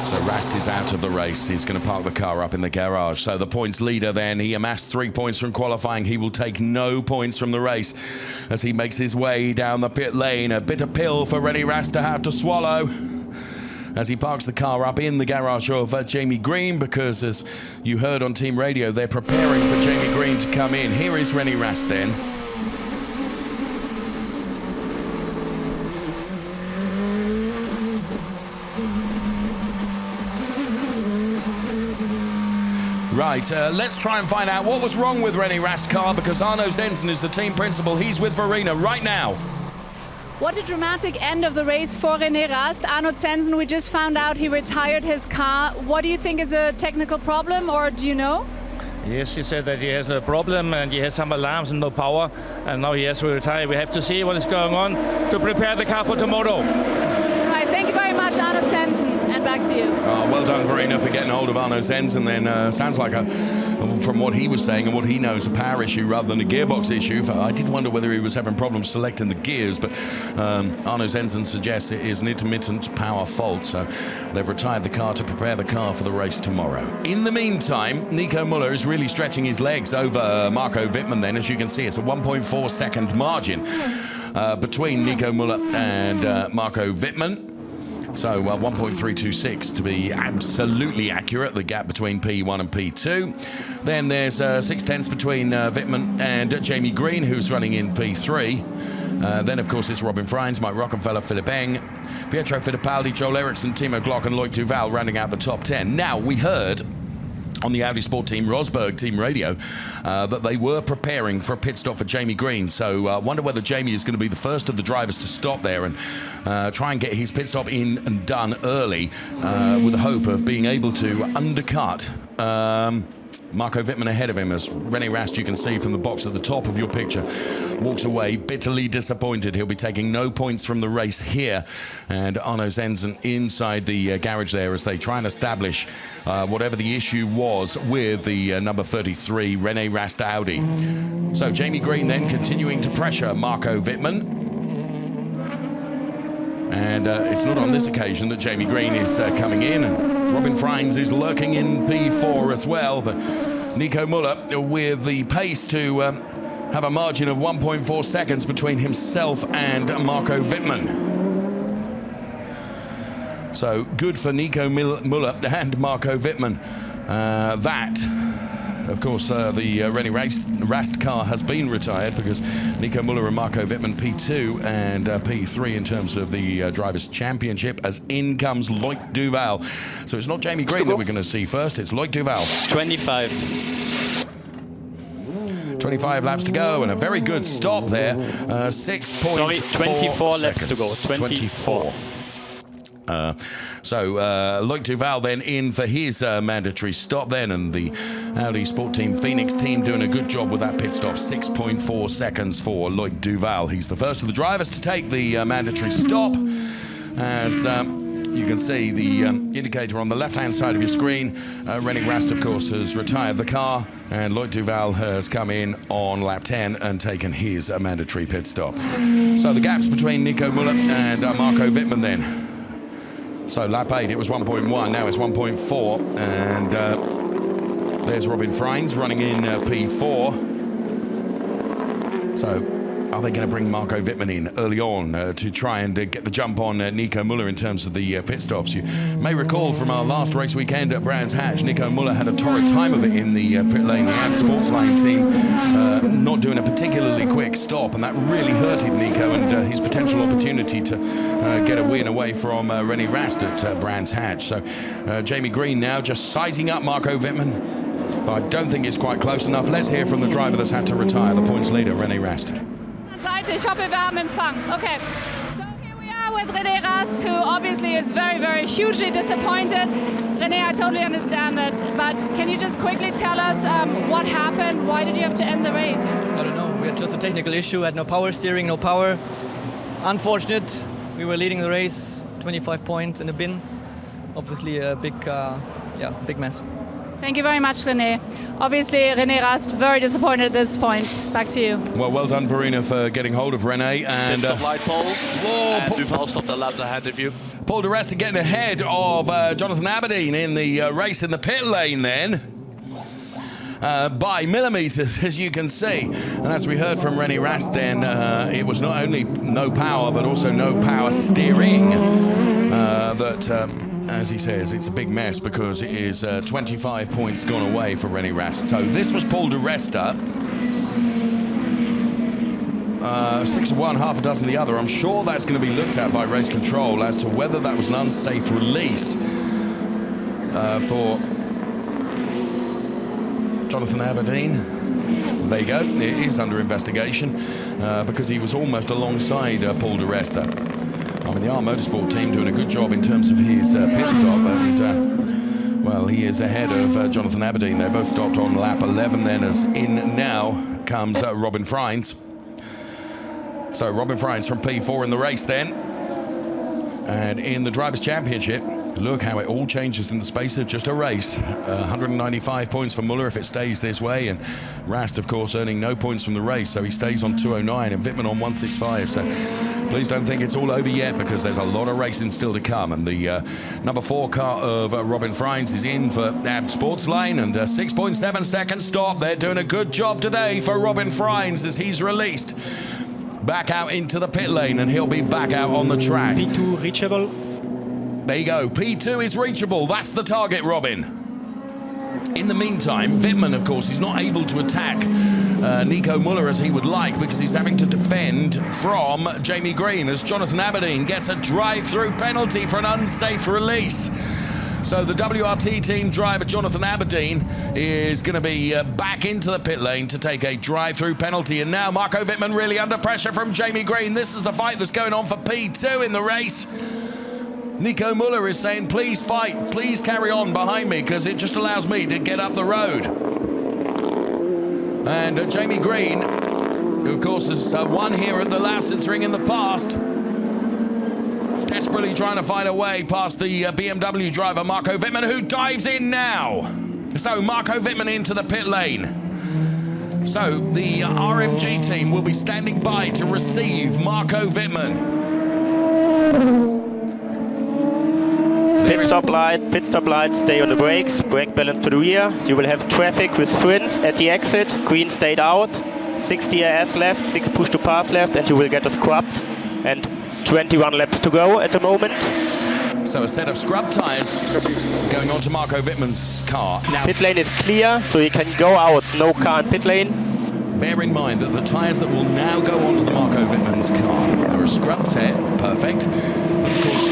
So Rast is out of the race. He's going to park the car up in the garage. So the points leader then, he amassed 3 points from qualifying. He will take no points from the race as he makes his way down the pit lane. A bitter pill for René Rast to have to swallow as he parks the car up in the garage of Jamie Green, because as you heard on team radio, they're preparing for Jamie Green to come in. Here is René Rast then. Right, let's try and find out what was wrong with René Rast's car, because Arno Zensen is the team principal. He's with Verena right now. What a dramatic end of the race for René Rast. Arno Zensen, we just found out he retired his car. What do you think is a technical problem, or do you know? Yes, he said that he has no problem and he had some alarms and no power, and now he has to retire. We have to see what is going on to prepare the car for tomorrow. Right, thank you very much, Arno Zensen. And back to you. Well done, Verena, for getting hold of Arno Zensen. Then sounds like, from what he was saying and what he knows, a power issue rather than a gearbox issue. I did wonder whether he was having problems selecting the gears, but Arno Zensen suggests it is an intermittent power fault. So they've retired the car to prepare the car for the race tomorrow. In the meantime, Nico Müller is really stretching his legs over Marco Wittmann. Then, as you can see, it's a 1.4 second margin between Nico Müller and Marco Wittmann. So 1.326 to be absolutely accurate, the gap between P1 and P2. Then there's 6/10 between Wittmann and Jamie Green, who's running in P3. Then, of course, it's Robin Freins, Mike Rockefeller, Philip Eng, Pietro Fittipaldi, Joel Eriksson, Timo Glock and Loic Duval rounding out the top 10. Now, we heard on the Audi Sport Team Rosberg team radio that they were preparing for a pit stop for Jamie Green. So I wonder whether Jamie is going to be the first of the drivers to stop there and try and get his pit stop in and done early with the hope of being able to undercut Marco Wittmann ahead of him, as René Rast, you can see from the box at the top of your picture, walks away bitterly disappointed. He'll be taking no points from the race here. And Arno Zensen inside the garage there as they try and establish whatever the issue was with the number 33 René Rast Audi. So Jamie Green then continuing to pressure Marco Wittmann. And it's not on this occasion that Jamie Green is coming in. And Robin Freins is lurking in P4 as well. But Nico Müller with the pace to have a margin of 1.4 seconds between himself and Marco Wittmann. So good for Nico Müller and Marco Wittmann. That, of course, the René Rast car has been retired because Nico Müller and Marco Wittmann P2 and P3 in terms of the Drivers' Championship, as in comes Loic Duval. So it's not Jamie Green that we're going to see first, it's Loic Duval. 25 laps to go and a very good stop there. 24 laps to go. 24. So Loic Duval then in for his mandatory stop then, and the Audi Sport Team Phoenix team doing a good job with that pit stop. 6.4 seconds for Loic Duval. He's the first of the drivers to take the mandatory stop. As you can see the indicator on the left-hand side of your screen, René Rast, of course, has retired the car, and Loic Duval has come in on lap 10 and taken his mandatory pit stop. So the gaps between Nico Müller and Marco Wittmann then. So lap 8, it was 1.1, now it's 1.4, and there's Robin Freins running in P4. So are they going to bring Marco Wittmann in early on to try and get the jump on Nico Müller in terms of the pit stops? You may recall from our last race weekend at Brands Hatch, Nico Müller had a torrid time of it in the pit lane. The Ad Sports Line team not doing a particularly quick stop, and that really hurted Nico and his potential opportunity to get a win away from René Rast at Brands Hatch. So Jamie Green now just sizing up Marco Wittmann. I don't think it's quite close enough. Let's hear from the driver that's had to retire, the points leader, René Rast. Ich hoffe, wir haben Empfang. Okay, so here we are with René Rast, who obviously is very, very hugely disappointed. René, I totally understand that, but can you just quickly tell us what happened? Why did you have to end the race? I don't know. We had just a technical issue. Had no power steering, no power. Unfortunate. We were leading the race, 25 points in the bin. Obviously a big mess. Thank you very much, René. Obviously, René Rast very disappointed at this point. Back to you. Well done, Verena, for getting hold of René. And stop light, Paul. Whoa, Duval stopped the lap ahead of you. Paul de Resta getting ahead of Jonathan Aberdeen in the race in the pit lane then. By millimetres, as you can see. And as we heard from René Rast then, it was not only no power, but also no power steering that... as he says, it's a big mess because it is 25 points gone away for René Rast. So this was Paul de Resta. 6 of one, half a dozen the other. I'm sure that's going to be looked at by race control as to whether that was an unsafe release for Jonathan Aberdeen. There you go. It is under investigation because he was almost alongside Paul de Resta. I mean, the R Motorsport team doing a good job in terms of his pit stop, and well, he is ahead of Jonathan Aberdeen. They both stopped on lap 11 then, as in now comes Robin Freins. So Robin Freins from P4 in the race then. And in the Drivers' Championship, look how it all changes in the space of just a race. 195 points for Müller if it stays this way, and Rast, of course, earning no points from the race, so he stays on 209, and Wittmann on 165. So please don't think it's all over yet, because there's a lot of racing still to come. And the number 4 car of Robin Freins is in for Ad Sports Line, and 6.7 second stop. They're doing a good job today for Robin Freins as he's released back out into the pit lane, and he'll be back out on the track. P2 reachable. There you go. P2 is reachable. That's the target, Robin. In the meantime, Wittmann, of course, is not able to attack Nico Müller as he would like, because he's having to defend from Jamie Green as Jonathan Aberdeen gets a drive-through penalty for an unsafe release. So the WRT team driver, Jonathan Aberdeen, is going to be back into the pit lane to take a drive-through penalty. And now Marco Wittmann really under pressure from Jamie Green. This is the fight that's going on for P2 in the race. Nico Müller is saying, please fight, please carry on behind me, because it just allows me to get up the road. And Jamie Green, who of course has won here at the Lausitzring in the past, desperately trying to find a way past the BMW driver, Marco Wittmann, who dives in now. So Marco Wittmann into the pit lane. So the RMG team will be standing by to receive Marco Wittmann. Pit stop light, stay on the brakes, brake balance to the rear. You will have traffic with Frins at the exit, green stayed out, 60 DRS left, 6 push to pass left, and you will get a scrubbed. And 21 laps to go at the moment. So a set of scrub tyres going on to Marco Wittmann's car. Now, Pit lane is clear, so he can go out. No car in pit lane. bear in mind that the tyres that will now go onto the Marco Wittmann's car are a scrub set, perfect. Of course,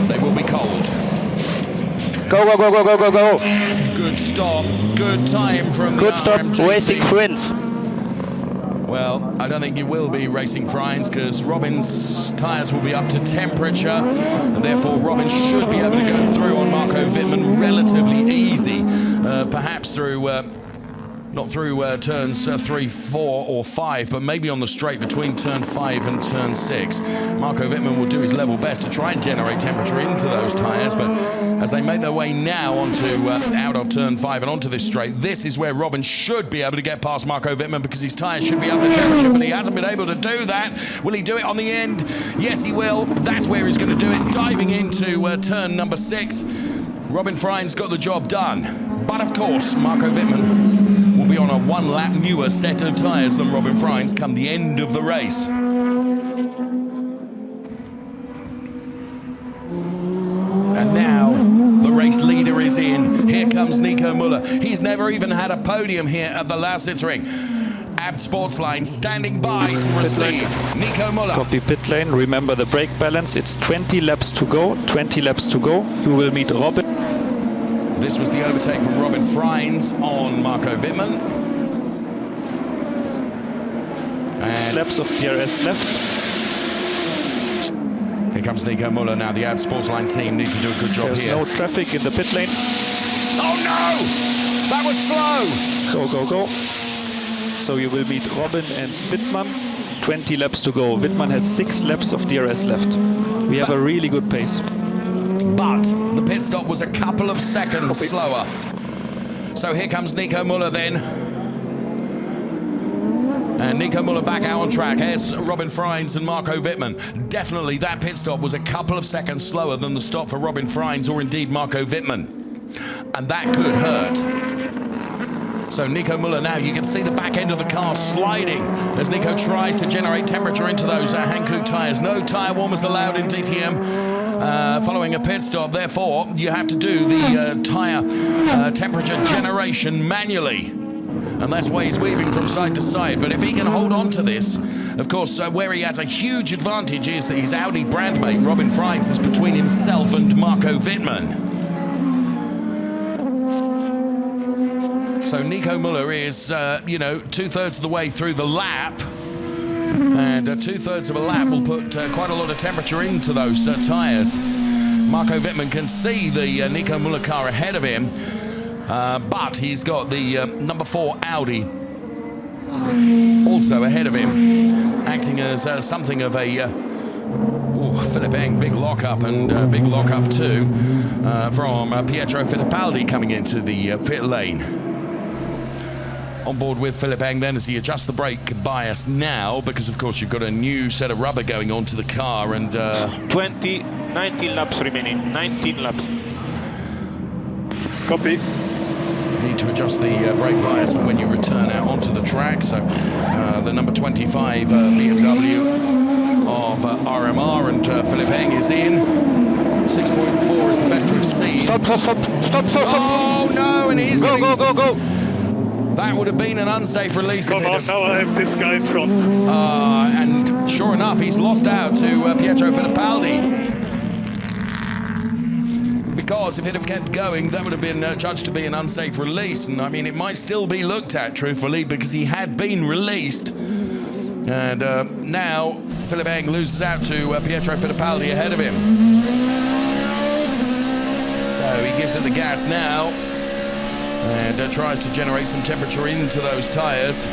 they will be cold. Go, go, go, go, go, go, go. Good stop, good time from Good the stop, RMG racing team. friends. Well, I don't think you will be racing Friends because Robin's tyres will be up to temperature and therefore Robin should be able to go through on Marco Wittmann relatively easy, perhaps through, not through turns 3, 4 or 5, but maybe on the straight between turn 5 and turn 6. Marco Wittmann will do his level best to try and generate temperature into those tyres, but as they make their way now onto out of turn 5 and onto this straight, this is where Robin should be able to get past Marco Wittmann because his tyres should be up to temperature, but he hasn't been able to do that. Will he do it on the end? Yes, he will. That's where he's going to do it, diving into turn number 6. Robin Frijns got the job done, but of course, Marco Wittmann will be on a 1 lap newer set of tyres than Robin Frijns come the end of the race. And now the race leader is in. Here comes Nico Müller. He's never even had a podium here at the Lausitzring. AB Sportsline standing by to receive Nico Müller. Copy pit lane. Remember the brake balance. It's 20 laps to go. 20 laps to go. You will meet Robin. This was the overtake from Robin Frijns on Marco Wittmann. And 6 laps of DRS left. here comes Nico Müller now. The AB Sportsline team need to do a good job There's here. no traffic in the pit lane. Oh no! That was slow! Go, go, go. So you will meet Robin and Wittmann. 20 laps to go. Wittmann has 6 laps of DRS left. We have a really good pace. But the pit stop was a couple of seconds slower. So here comes Nico Müller then. And Nico Müller back out on track. Here's Robin Frijns and Marco Wittmann. Definitely that pit stop was a couple of seconds slower than the stop for Robin Frijns or indeed Marco Wittmann. And that could hurt. So Nico Müller now, you can see the back end of the car sliding as Nico tries to generate temperature into those Hankook tyres. No tyre warmers allowed in DTM following a pit stop. Therefore, you have to do the tyre temperature generation manually. And that's why he's weaving from side to side. But if he can hold on to this, of course, where he has a huge advantage is that his Audi brandmate, Robin Frijns, is between himself and Marco Wittmann. So Nico Müller is, 2/3 of the way through the lap. And 2/3 of a lap will put quite a lot of temperature into those tyres. Marco Wittmann can see the Nico Müller car ahead of him. But he's got the number 4 Audi also ahead of him, acting as something of a Philip Eng big lockup and big lockup too from Pietro Fittipaldi coming into the pit lane. On board with Philip Eng then as he adjusts the brake bias now, because of course you've got a new set of rubber going onto the car and 19 laps remaining, 19 laps. Copy. Need to adjust the brake bias for when you return out onto the track. So the number 25 BMW of RMR and Philip Eng is in. 6.4 is the best we've seen. Stop. Oh no, and he's Go. That would have been an unsafe release. Come on, now I have this guy in front. And sure enough, he's lost out to Pietro Fittipaldi. Because if it had kept going, that would have been judged to be an unsafe release. And I mean, it might still be looked at, truthfully, because he had been released. And now Philip Eng loses out to Pietro Fittipaldi ahead of him. So he gives it the gas now and tries to generate some temperature into those tyres.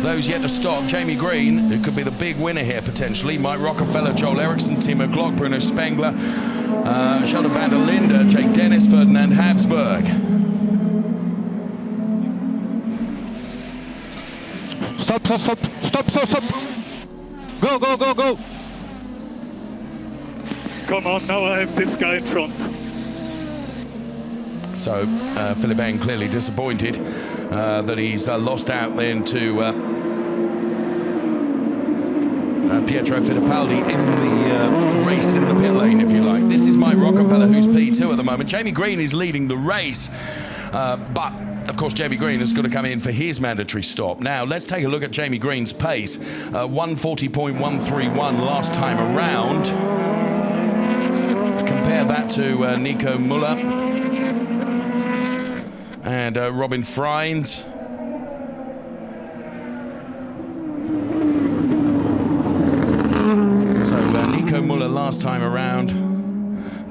Those yet to stop, Jamie Green, who could be the big winner here potentially, Mike Rockefeller, Joel Ericsson, Timo Glock, Bruno Spengler, Sheldon van der Linde, Jake Dennis, Ferdinand Habsburg. Stop. Go. Come on, now I have this guy in front. So Philip Eng clearly disappointed that he's lost out then to Pietro Fittipaldi in the race in the pit lane, if you who's P2 at the moment. Jamie Green is leading the race, but of course Jamie Green has got to come in for his mandatory stop. Now let's take a look at Jamie Green's pace. 140.131 last time around. Compare that to Nico Müller and Robin Freins. So Nico Müller last time around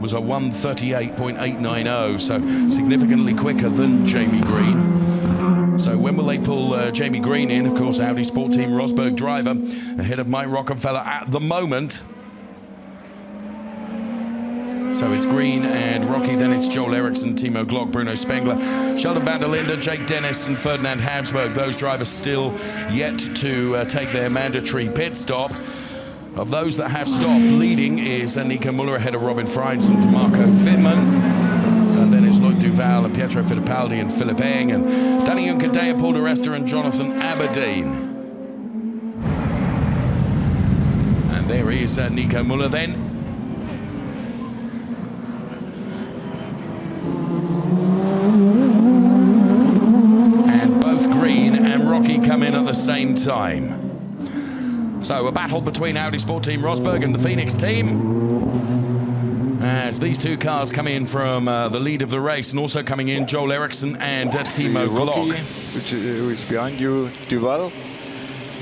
was a 138.890, so significantly quicker than Jamie Green. So when will they pull Jamie Green in? Of course, Audi Sport Team Rosberg driver ahead of Mike Rockenfeller at the moment. So it's Green and Rocky, then it's Joel Eriksson, Timo Glock, Bruno Spengler, Sheldon van der Linde, Jake Dennis and Ferdinand Habsburg. Those drivers still yet to take their mandatory pit stop. Of those that have stopped, leading is Nico Müller ahead of Robin Freins and Marco Wittmann. And then it's Loic Duval and Pietro Fittipaldi and Philip Eng and Danny Juncadella, Paul de Resta and Jonathan Aberdeen. And there is Nico Müller then. And both Green and Rocky come in at the same time. So a battle between Audi Sport Team Rosberg and the Phoenix team. As these two cars come in from the lead of the race, and also coming in Joel Eriksson and Timo Glock. Who is behind you, Duval,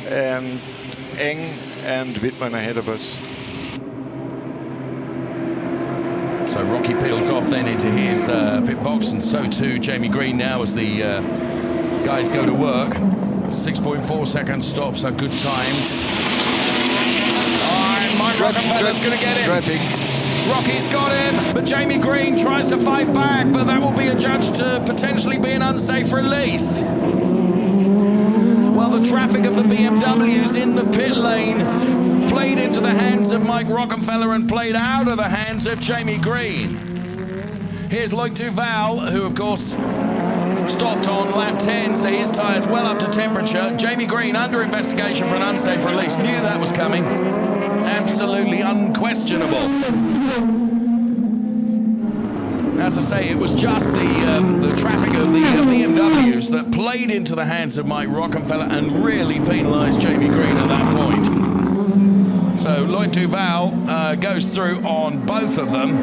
and Eng and Wittmann ahead of us. So Rocky peels off then into his pit box, and so too Jamie Green now as the guys go to work. 6.4 second stops, so good times. And Mike Rockenfeller's going to get him. Traffic. Rocky's got him, but Jamie Green tries to fight back, but that will be adjudged to potentially be an unsafe release. Well, the traffic of the BMWs in the pit lane played into the hands of Mike Rockenfeller and played out of the hands of Jamie Green. Here's Loic Duval, who of course stopped on lap 10, so his tyres well up to temperature. Jamie Green under investigation for an unsafe release. Knew that was coming. Absolutely unquestionable. As I say, it was just the traffic of the BMWs that played into the hands of Mike Rockenfeller and really penalised Jamie Green at that point. So Loic Duval goes through on both of them.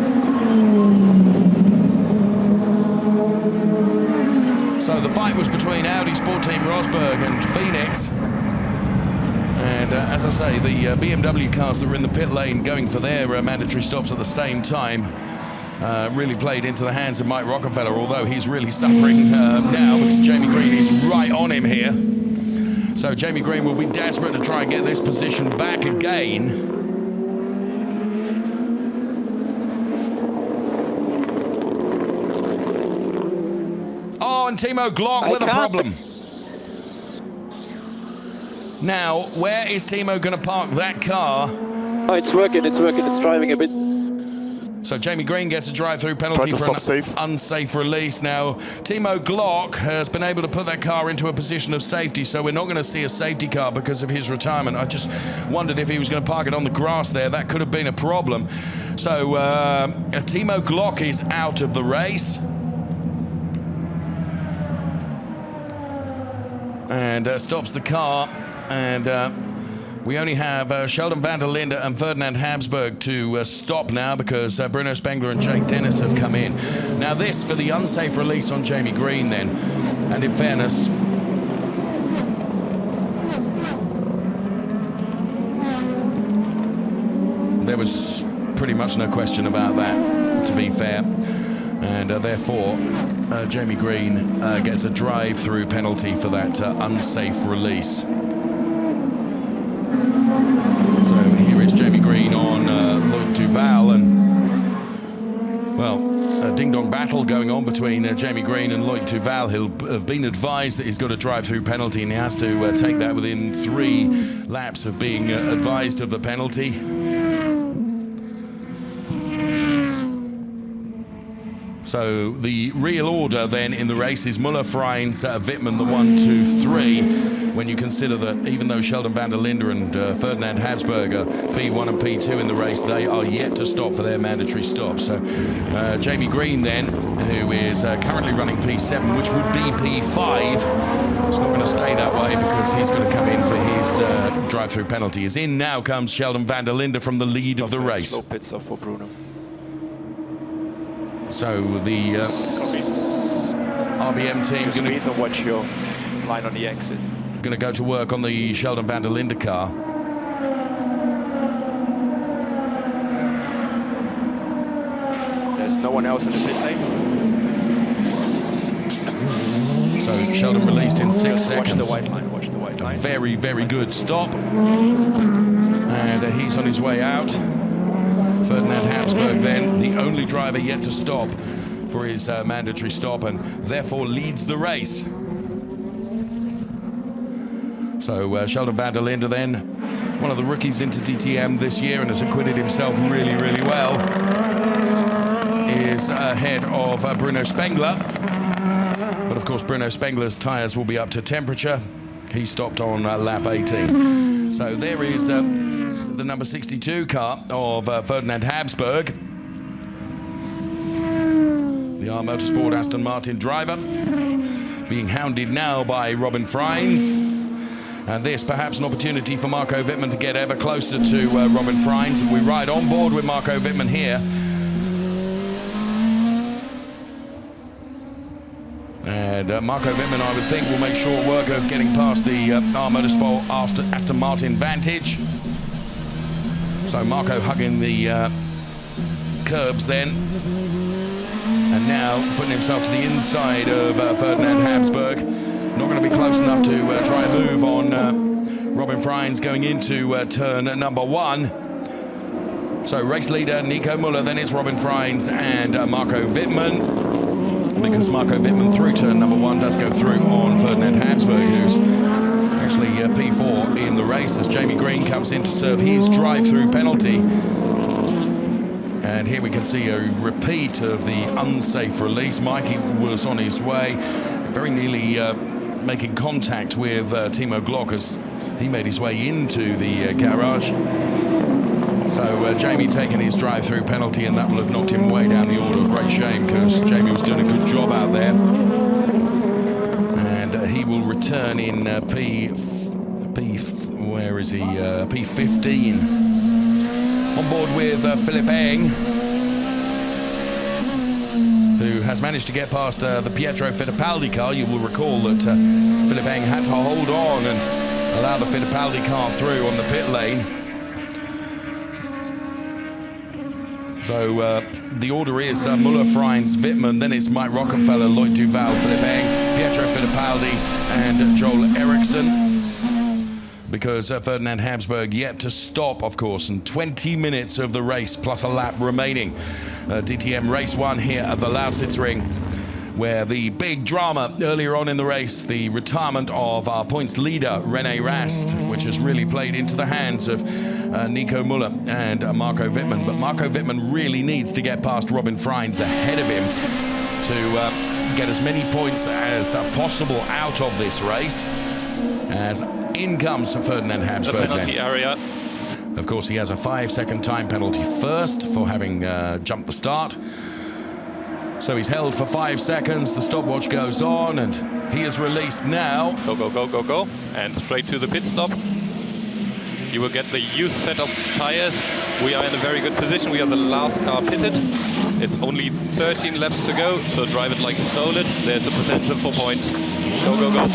So the fight was between Audi Sport Team Rosberg and Phoenix. And as I say, the BMW cars that were in the pit lane going for their mandatory stops at the same time really played into the hands of Mike Rockenfeller, although he's really suffering now because Jamie Green is right on him here. So Jamie Green will be desperate to try and get this position back again. And Timo Glock with a problem. Now, where is Timo going to park that car? Oh, it's working, it's driving a bit. So Jamie Green gets a drive-through penalty for an unsafe release. Now, Timo Glock has been able to put that car into a position of safety, so we're not going to see a safety car because of his retirement. I just wondered if he was going to park it on the grass there. That could have been a problem. So Timo Glock is out of the race. And stops the car, and we only have Sheldon van der Linde and Ferdinand Habsburg to stop now because Bruno Spengler and Jake Dennis have come in. Now this for the unsafe release on Jamie Green then, and in fairness, there was pretty much no question about that, to be fair. And therefore, Jamie Green gets a drive-through penalty for that unsafe release. So here is Jamie Green on Loic Duval, and well, a ding-dong battle going on between Jamie Green and Loic Duval. He'll have been advised that he's got a drive-through penalty, and he has to take that within 3 laps of being advised of the penalty. So the real order then in the race is Müller, Freins, Wittmann, the 1, 2, 3. When you consider that even though Sheldon van der Linde and Ferdinand Habsburg are P1 and P2 in the race, they are yet to stop for their mandatory stop. So Jamie Green then, who is currently running P7, which would be P5, it's not going to stay that way because he's going to come in for his drive-through penalty. As in now comes Sheldon van der Linde from the lead of the race. Slow pit stop for Bruno. So the RBM team going to watch your line on the exit. Going to go to work on the Sheldon van der Linde car. There's no one else in the pit lane. So Sheldon released in 6 seconds. Watch the white line. Watch the white line. Very, very good stop. And he's on his way out. Ferdinand Habsburg then, the only driver yet to stop for his mandatory stop and therefore leads the race. So Sheldon van der Linde then, one of the rookies into DTM this year and has acquitted himself really, really well, is ahead of Bruno Spengler. But of course Bruno Spengler's tyres will be up to temperature. He stopped on lap 18. So there is the number 62 car of Ferdinand Habsburg, the R Motorsport Aston Martin driver, being hounded now by Robin Freins. And this perhaps an opportunity for Marco Wittmann to get ever closer to Robin Freins. We ride on board with Marco Wittmann here. And Marco Wittmann, I would think, will make short work of getting past the R Motorsport Aston Martin Vantage. So Marco hugging the curbs then. And now putting himself to the inside of Ferdinand Habsburg. Not going to be close enough to try and move on Robin Freins going into turn number 1. So race leader Nico Müller, then it's Robin Freins and Marco Wittmann. Because Marco Wittmann through turn number 1 does go through on Ferdinand Habsburg, who's actually P4 in the race as Jamie Green comes in to serve his drive-through penalty. And here we can see a repeat of the unsafe release. Mikey was on his way, very nearly making contact with Timo Glock as he made his way into the garage. So Jamie taking his drive-through penalty, and that will have knocked him way down the order. Great shame, because Jamie was doing a good job out there. And he will return in P15. On board with Philipp Eng, who has managed to get past the Pietro Fittipaldi car. You will recall that Philipp Eng had to hold on and allow the Fittipaldi car through on the pit lane. So the order is Müller, Freins, Wittmann, then it's Mike Rockefeller, Lloyd Duval, Philipp Eng, Pietro Fittipaldi and Joel Ericsson. Because Ferdinand Habsburg yet to stop, of course, and 20 minutes of the race plus a lap remaining. DTM Race 1 here at the Lausitzring, where the big drama earlier on in the race, the retirement of our points leader, René Rast, which has really played into the hands of Nico Müller and Marco Wittmann. But Marco Wittmann really needs to get past Robin Freins ahead of him to get as many points as possible out of this race. As in comes Ferdinand Habsburg. The penalty area. Of course, he has a 5-second time penalty first for having jumped the start. So he's held for 5 seconds. The stopwatch goes on, and he is released now. Go, go, go, go, go. And straight to the pit stop. You will get the used set of tires. We are in a very good position. We are the last car pitted. It's only 13 laps to go, so drive it like you stole it. There's a potential for points. Go, go, go.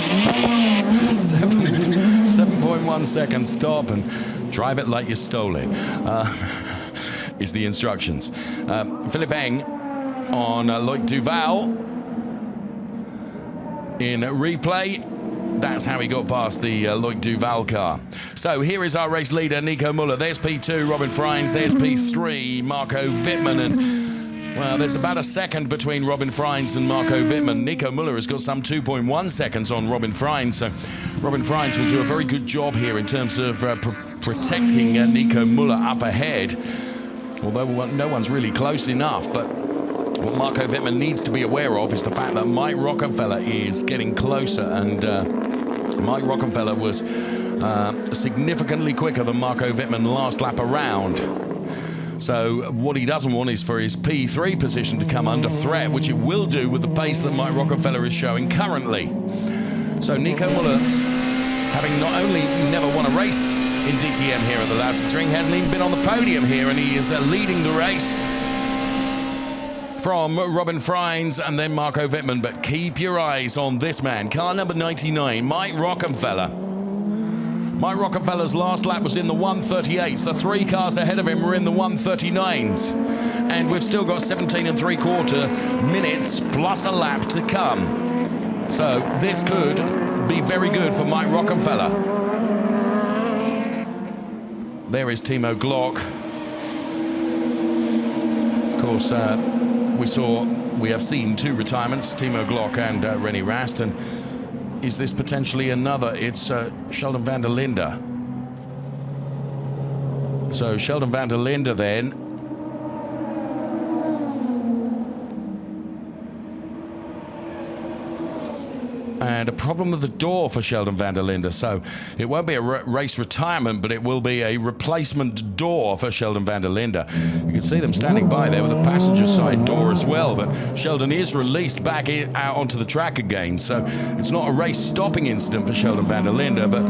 7.1 seconds stop and drive it like you stole it, is the instructions. Philipp Eng on Loic Duval in replay. That's how he got past the Loic Duval car. So here is our race leader, Nico Müller. There's P2, Robin Freins. There's P3, Marco Wittmann. And, well, there's about a second between Robin Freins and Marco Wittmann. Nico Müller has got some 2.1 seconds on Robin Freins. So Robin Freins will do a very good job here in terms of protecting Nico Müller up ahead. Although no one's really close enough. But what Marco Wittmann needs to be aware of is the fact that Mike Rockenfeller is getting closer, and Mike Rockenfeller was significantly quicker than Marco Wittmann last lap around. So what he doesn't want is for his P3 position to come under threat, which it will do with the pace that Mike Rockenfeller is showing currently. So Nico Müller, having not only never won a race in DTM here at the Lausitzring, hasn't even been on the podium here, and he is leading the race from Robin Freins and then Marco Wittmann. But keep your eyes on this man, car number 99, Mike Rockenfeller. Mike Rockenfeller's last lap was in the 138s. The 3 cars ahead of him were in the 139s. And we've still got 17 3/4 minutes plus a lap to come. So this could be very good for Mike Rockenfeller. There is Timo Glock. Of course, we have seen 2 retirements, Timo Glock and René Rast. And is this potentially another? It's Sheldon van der Linde. So Sheldon van der Linde then. And a problem with the door for Sheldon van der Linde. So it won't be a race retirement, but it will be a replacement door for Sheldon van der Linde. You can see them standing by there with a passenger side door as well. But Sheldon is released back out onto the track again. So it's not a race stopping incident for Sheldon van der Linde, but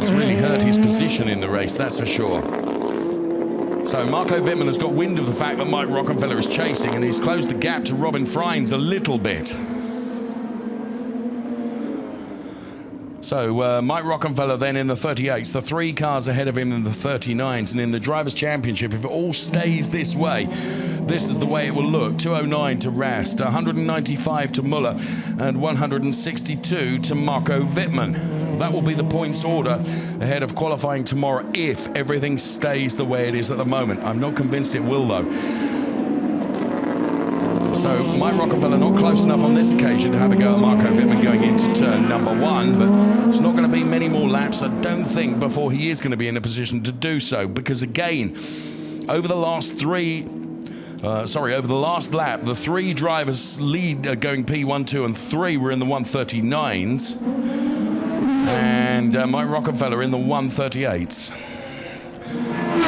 it's really hurt his position in the race, that's for sure. So Marco Wittmann has got wind of the fact that Mike Rockenfeller is chasing, and he's closed the gap to Robin Freins a little bit. So Mike Rockenfeller then in the 38s, the 3 cars ahead of him in the 39s, and in the Drivers' Championship, if it all stays this way, this is the way it will look. 209 to Rast, 195 to Müller, and 162 to Marco Wittmann. That will be the points order ahead of qualifying tomorrow if everything stays the way it is at the moment. I'm not convinced it will, though. So Mike Rockenfeller not close enough on this occasion to have a go at Marco Wittmann going into turn number 1, but it's not going to be many more laps, I don't think, before he is going to be in a position to do so, because again, over the last lap, the 3 drivers lead going P1, 2 and 3 were in the 139s, and Mike Rockenfeller in the 138s.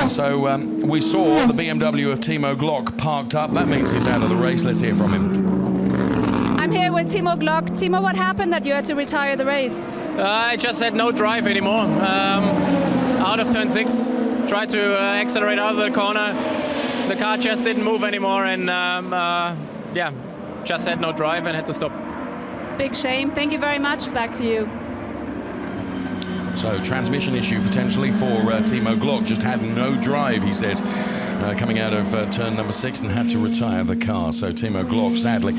So we saw the BMW of Timo Glock parked up. That means he's out of the race. Let's hear from him. I'm here with Timo Glock. Timo, what happened that you had to retire the race? I just had no drive anymore. Out of turn 6, tried to accelerate out of the corner. The car just didn't move anymore, and just had no drive and had to stop. Big shame. Thank you very much. Back to you. So transmission issue potentially for Timo Glock. Just had no drive, he says, coming out of turn number 6, and had to retire the car. So Timo Glock sadly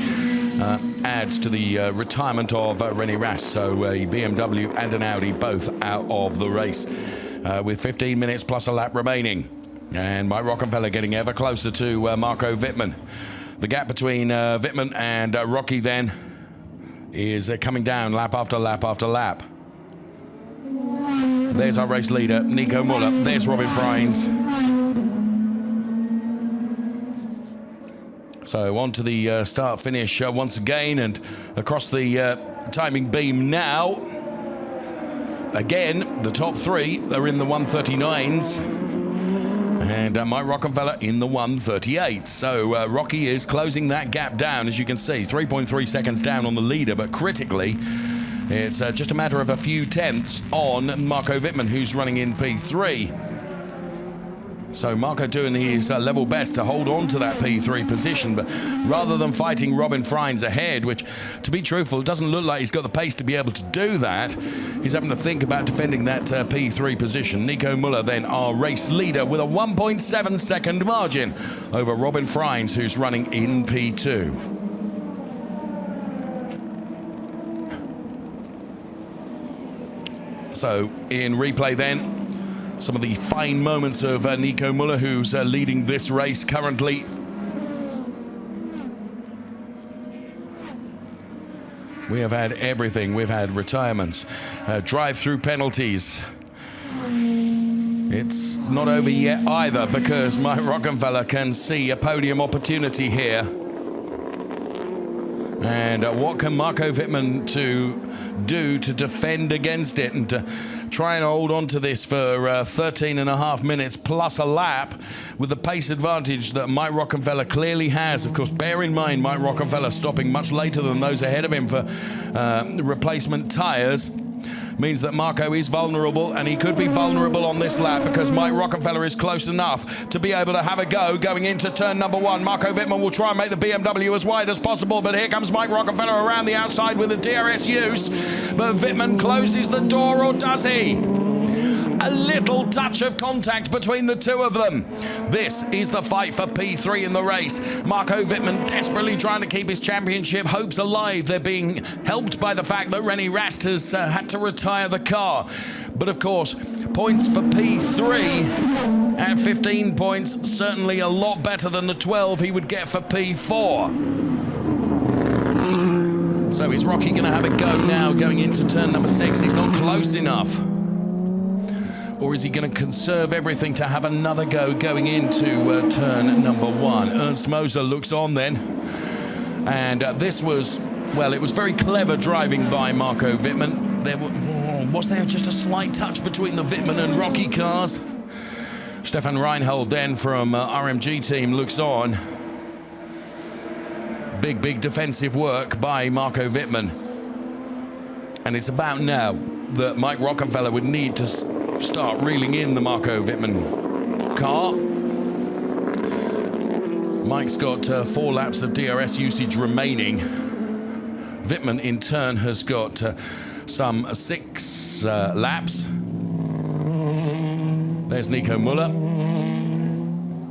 adds to the retirement of René Rast. So a BMW and an Audi both out of the race with 15 minutes plus a lap remaining. And Mike Rockenfeller getting ever closer to Marco Wittmann. The gap between Wittmann and Rocky then is coming down lap after lap after lap. There's our race leader, Nico Müller. There's Robin Freins. So on to the start-finish once again, and across the timing beam now. Again, the top 3 are in the 139s. And Mike Rockenfeller in the 138. So Rocky is closing that gap down, as you can see. 3.3 seconds down on the leader, but critically, it's just a matter of a few tenths on Marco Wittmann, who's running in P3. So Marco doing his level best to hold on to that P3 position, but rather than fighting Robin Freins ahead, which, to be truthful, doesn't look like he's got the pace to be able to do that, he's having to think about defending that P3 position. Nico Müller then our race leader with a 1.7 second margin over Robin Freins, who's running in P2. So in replay then, some of the fine moments of Nico Müller, who's leading this race currently. We have had everything. We've had retirements, drive-through penalties. It's not over yet either, because Mike Rockenfeller can see a podium opportunity here. And what can Marco Wittmann do to defend against it and to try and hold on to this for 13 and a half minutes plus a lap with the pace advantage that Mike Rockenfeller clearly has. Of course, bear in mind, Mike Rockenfeller stopping much later than those ahead of him for replacement tyres. Means that Marco is vulnerable, and he could be vulnerable on this lap because Mike Rockenfeller is close enough to be able to have a go going into turn number 1. Marco Wittmann will try and make the BMW as wide as possible, but here comes Mike Rockenfeller around the outside with the DRS use. But Wittmann closes the door, or does he? A little touch of contact between the two of them. This is the fight for P3 in the race. Marco Wittmann desperately trying to keep his championship hopes alive. They're being helped by the fact that René Rast has had to retire the car. But of course, points for P3 at 15 points, certainly a lot better than the 12 he would get for P4. So is Rocky going to have a go now going into turn number 6? He's not close enough. Or is he going to conserve everything to have another go going into turn number 1? Ernst Moser looks on then. And this was, well, it was very clever driving by Marco Wittmann. Was there just a slight touch between the Wittmann and Rocky cars? Stefan Reinhold then from RMG team looks on. Big defensive work by Marco Wittmann. And it's about now that Mike Rockenfeller would need to start reeling in the Marco Wittmann car. Mike's got 4 laps of DRS usage remaining. Wittmann in turn has got some 6 laps. There's Nico Müller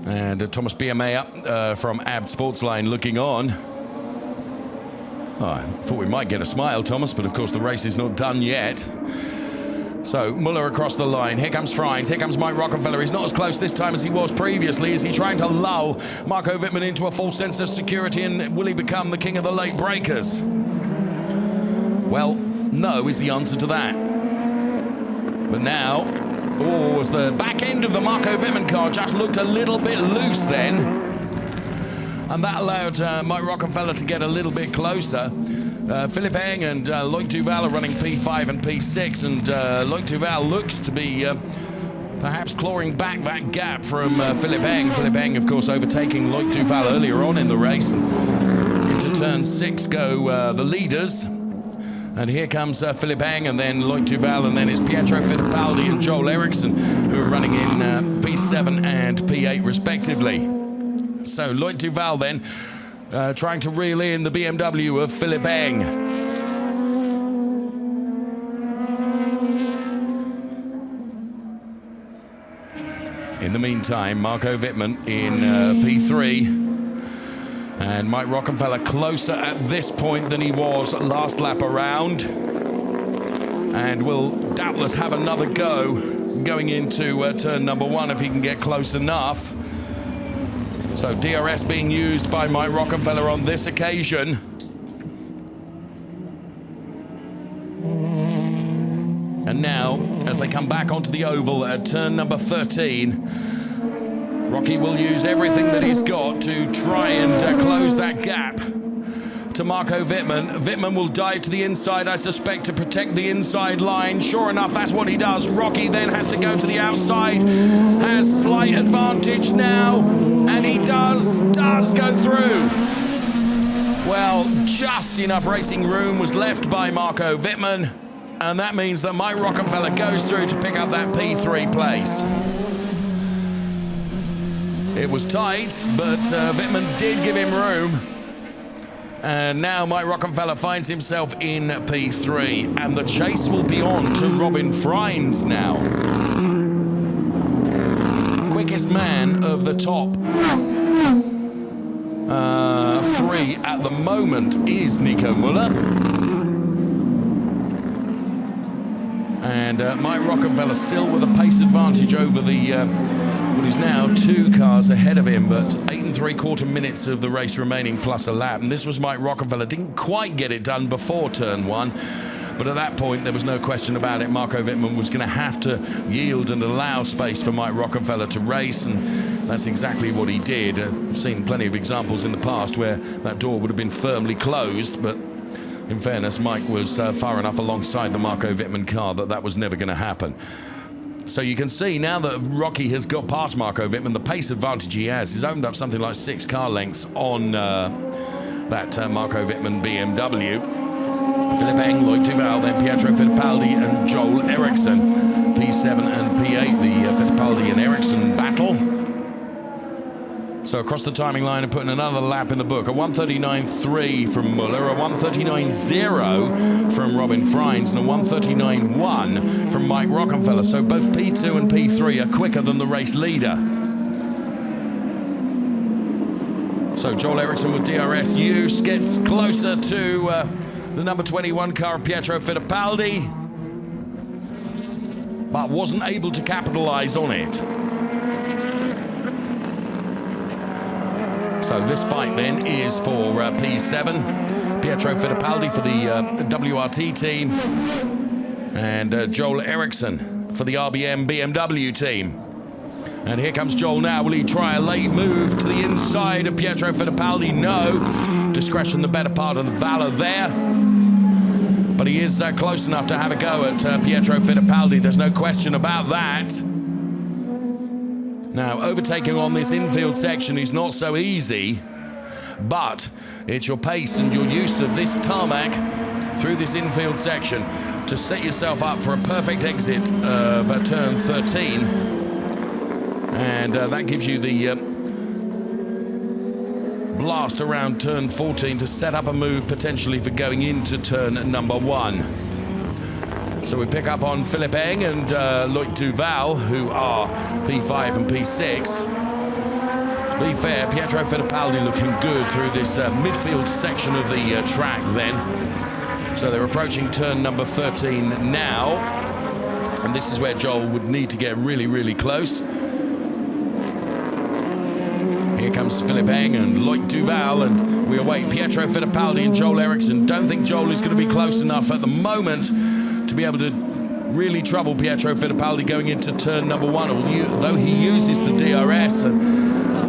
and Thomas Biermeier from AB Sportsline looking on. Oh, I thought we might get a smile, Thomas, but of course the race is not done yet. So Müller across the line. Here comes Freins. Here comes Mike Rockenfeller. He's not as close this time as he was previously. Is he trying to lull Marco Wittmann into a false sense of security, and will he become the king of the late breakers? Well, no is the answer to that. But now, as the back end of the Marco Wittmann car just looked a little bit loose then. And that allowed Mike Rockenfeller to get a little bit closer. Philipp Eng and Loic Duval are running P5 and P6, and Loic Duval looks to be perhaps clawing back that gap from Philipp Eng. Philipp Eng, of course, overtaking Loic Duval earlier on in the race. Into turn 6 go the leaders. And here comes Philipp Eng, and then Loic Duval, and then it's Pietro Fittipaldi and Joel Ericsson, who are running in P7 and P8 respectively. So Loic Duval then trying to reel in the BMW of Philipp Eng. In the meantime, Marco Wittmann in P3. And Mike Rockenfeller closer at this point than he was last lap around. And will doubtless have another go going into turn number 1 if he can get close enough. So DRS being used by Mike Rockenfeller on this occasion. And now, as they come back onto the oval at turn number 13, Rocky will use everything that he's got to try and close that gap to Marco Wittmann. Wittmann will dive to the inside, I suspect, to protect the inside line. Sure enough, that's what he does. Rocky then has to go to the outside, has slight advantage now, and he does go through. Well, just enough racing room was left by Marco Wittmann, and that means that Mike Rockenfeller goes through to pick up that P3 place. It was tight, but Wittmann did give him room. And now Mike Rockenfeller finds himself in P3, and the chase will be on to Robin Freins now. Quickest man of the top 3 at the moment is Nico Müller. And Mike Rockenfeller still with a pace advantage over the what is now 2 cars ahead of him, but 8 3/4 minutes of the race remaining plus a lap. And this was Mike Rockenfeller. Didn't quite get it done before turn 1, but at that point there was no question about it. Marco Wittmann was going to have to yield and allow space for Mike Rockenfeller to race, and that's exactly what he did. I've seen plenty of examples in the past where that door would have been firmly closed, but in fairness, Mike was far enough alongside the Marco Wittmann car that was never going to happen. So you can see now that Rocky has got past Marco Wittmann, the pace advantage he has. He's opened up something like 6 car lengths on that Marco Wittmann BMW. Philipp Eng, Loic Duval, then Pietro Fittipaldi and Joel Eriksson. P7 and P8, the Fittipaldi and Ericsson battle. So across the timing line and putting another lap in the book. A 1:39.3 from Müller, a 1:39.0 from Robin Freins, and a 1:39.1 from Mike Rockenfeller. So both P2 and P3 are quicker than the race leader. So Joel Eriksson with DRS use gets closer to the number 21 car of Pietro Fittipaldi, but wasn't able to capitalize on it. So this fight then is for P7, Pietro Fittipaldi for the WRT team, and Joel Eriksson for the RBM BMW team. And here comes Joel now. Will he try a late move to the inside of Pietro Fittipaldi? No. Discretion the better part of the valor there. But he is close enough to have a go at Pietro Fittipaldi. There's no question about that. Now, overtaking on this infield section is not so easy, but it's your pace and your use of this tarmac through this infield section to set yourself up for a perfect exit of turn 13. And that gives you the blast around turn 14 to set up a move potentially for going into turn number 1. So we pick up on Philipp Eng and Loic Duval, who are P5 and P6. To be fair, Pietro Fittipaldi looking good through this midfield section of the track then. So they're approaching turn number 13 now. And this is where Joel would need to get really, really close. Here comes Philipp Eng and Loic Duval, and we await Pietro Fittipaldi and Joel Eriksson. Don't think Joel is going to be close enough at the moment to be able to really trouble Pietro Fittipaldi going into turn number 1, although he uses the DRS, and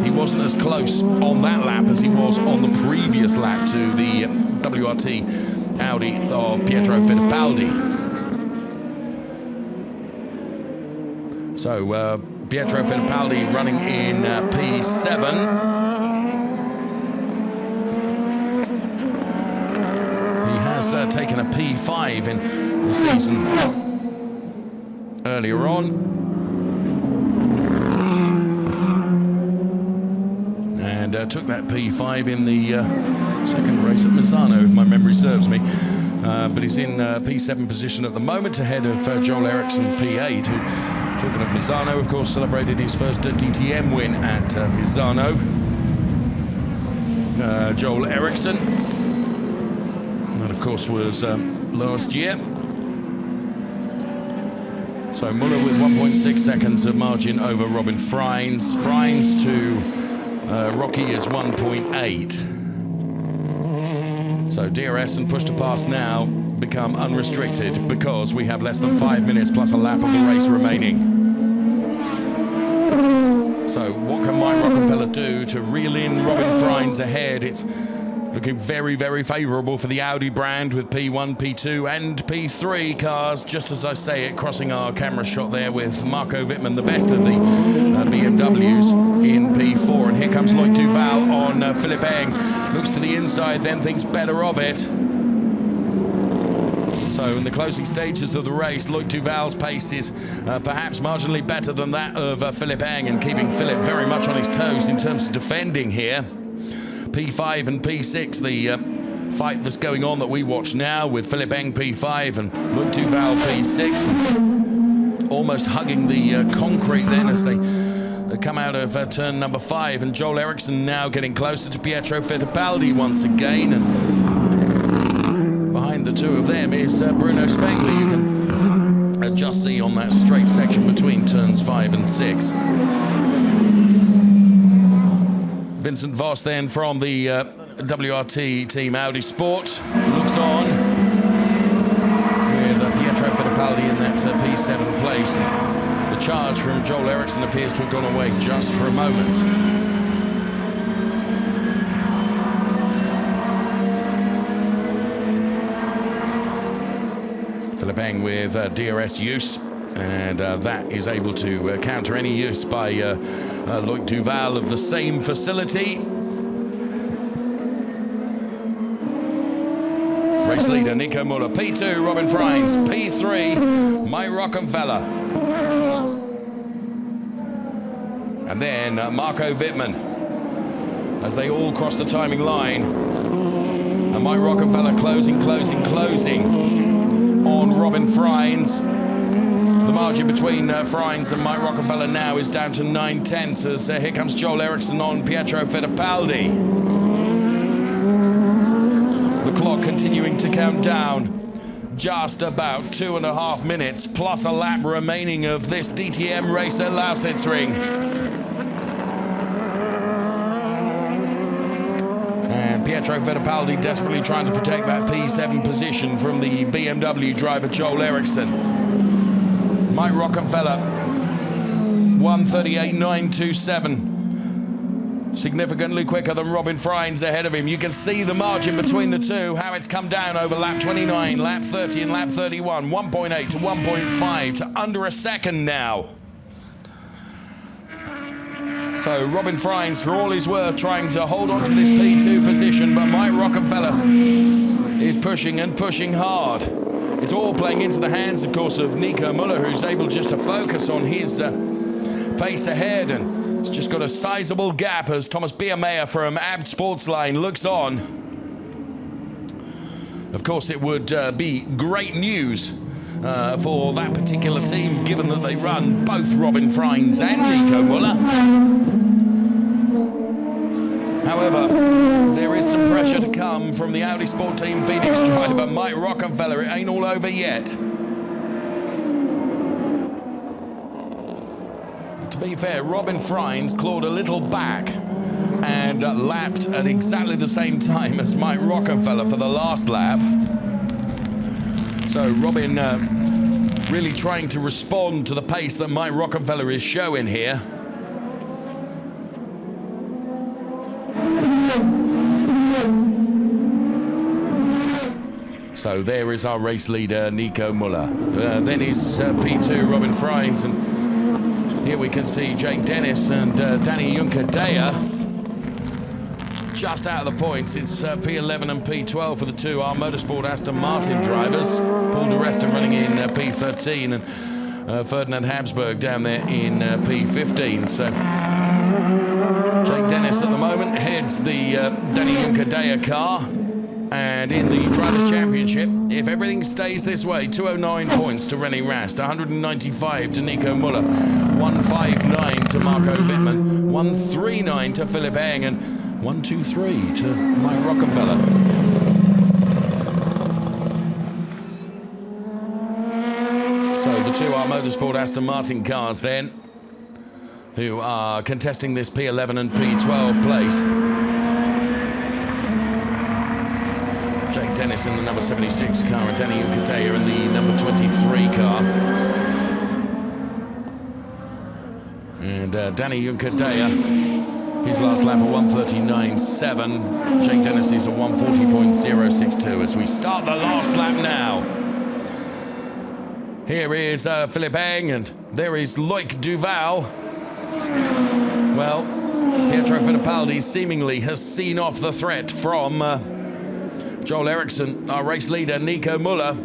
he wasn't as close on that lap as he was on the previous lap to the WRT Audi of Pietro Fittipaldi. So Pietro Fittipaldi running in P7. He has taken a P5 in the season earlier on. And took that P5 in the second race at Misano, if my memory serves me. But he's in P7 position at the moment, ahead of Joel Eriksson, P8, who, talking of Misano, of course, celebrated his first DTM win at Misano. Joel Eriksson, that of course was last year. So Müller with 1.6 seconds of margin over Robin Freins. Freins to Rocky is 1.8. So DRS and push to pass now become unrestricted because we have less than 5 minutes plus a lap of the race remaining. So what can Mike Rockenfeller do to reel in Robin Freins ahead? It's looking very, very favourable for the Audi brand with P1, P2 and P3 cars, just as I say it, crossing our camera shot there with Marco Wittmann, the best of the BMWs, in P4. And here comes Loic Duval on Philipp Eng. Looks to the inside, then thinks better of it. So in the closing stages of the race, Loic Duval's pace is perhaps marginally better than that of Philipp Eng, and keeping Philipp very much on his toes in terms of defending here. P5 and P6, the fight that's going on that we watch now with Philipp Eng P5 and Loic Duval P6. Almost hugging the concrete then as they come out of turn number 5, and Joel Eriksson now getting closer to Pietro Fittipaldi once again, and behind the two of them is Bruno Spengler. You can just see on that straight section between turns 5 and 6. Vincent Voss then from the WRT team Audi Sport looks on with Pietro Fittipaldi in that P7 place. The charge from Joel Ericsson appears to have gone away just for a moment. Philipp Eng with DRS use, and that is able to counter any use by Loic Duval of the same facility. Race leader Nico Müller, P2, Robin Freins, P3, Mike Rockenfeller. And then Marco Wittmann, as they all cross the timing line. And Mike Rockenfeller closing on Robin Freins. The margin between Freins and Mike Rockenfeller now is down to 9/10 as here comes Joel Ericsson on Pietro Fittipaldi. The clock continuing to count down. Just about 2.5 minutes plus a lap remaining of this DTM race at Lausitzring. And Pietro Fittipaldi desperately trying to protect that P7 position from the BMW driver Joel Ericsson. Mike Rockenfeller, 1:38.927. Significantly quicker than Robin Freins ahead of him. You can see the margin between the two, how it's come down over lap 29, lap 30 and lap 31. 1.8 to 1.5 to under a second now. So Robin Freins, for all he's worth, trying to hold on to this P2 position, but Mike Rockenfeller is pushing and pushing hard. It's all playing into the hands, of course, of Nico Müller, who's able just to focus on his pace ahead, and it's just got a sizable gap as Thomas Biermeier from Abt Sportsline looks on. Of course, it would be great news for that particular team, given that they run both Robin Freins and Nico Müller. However, there is some pressure to come from the Audi Sport Team Phoenix driver Mike Rockenfeller. It ain't all over yet. To be fair, Robin Freins clawed a little back and lapped at exactly the same time as Mike Rockenfeller for the last lap. So Robin really trying to respond to the pace that Mike Rockenfeller is showing here. So there is our race leader, Nico Müller. Then is P2, Robin Freins, and here we can see Jake Dennis and Danny Juncker-Deyer just out of the points. It's P11 and P12 for the two our Motorsport Aston Martin drivers. Paul de Resta running in P13 and Ferdinand Habsburg down there in P15. So Jake Dennis at the moment heads the Danny Juncker-Deyer car. And in the Drivers' Championship, if everything stays this way, 209 points to René Rast, 195 to Nico Müller, 159 to Marco Wittmann, 139 to Philipp Eng, and 123 to Mike Rockenfeller. So the two are Motorsport Aston Martin cars then, who are contesting this P11 and P12 place. Jake Dennis in the number 76 car and Danny Juncker-Deyer in the number 23 car. And Danny Juncker-Deyer, his last lap a 1:39.7. Jake Dennis is a 1:40.062 as we start the last lap now. Here is Philipp Eng and there is Loic Duval. Well, Pietro Fittipaldi seemingly has seen off the threat from Joel Ericsson, our race leader, Nico Müller.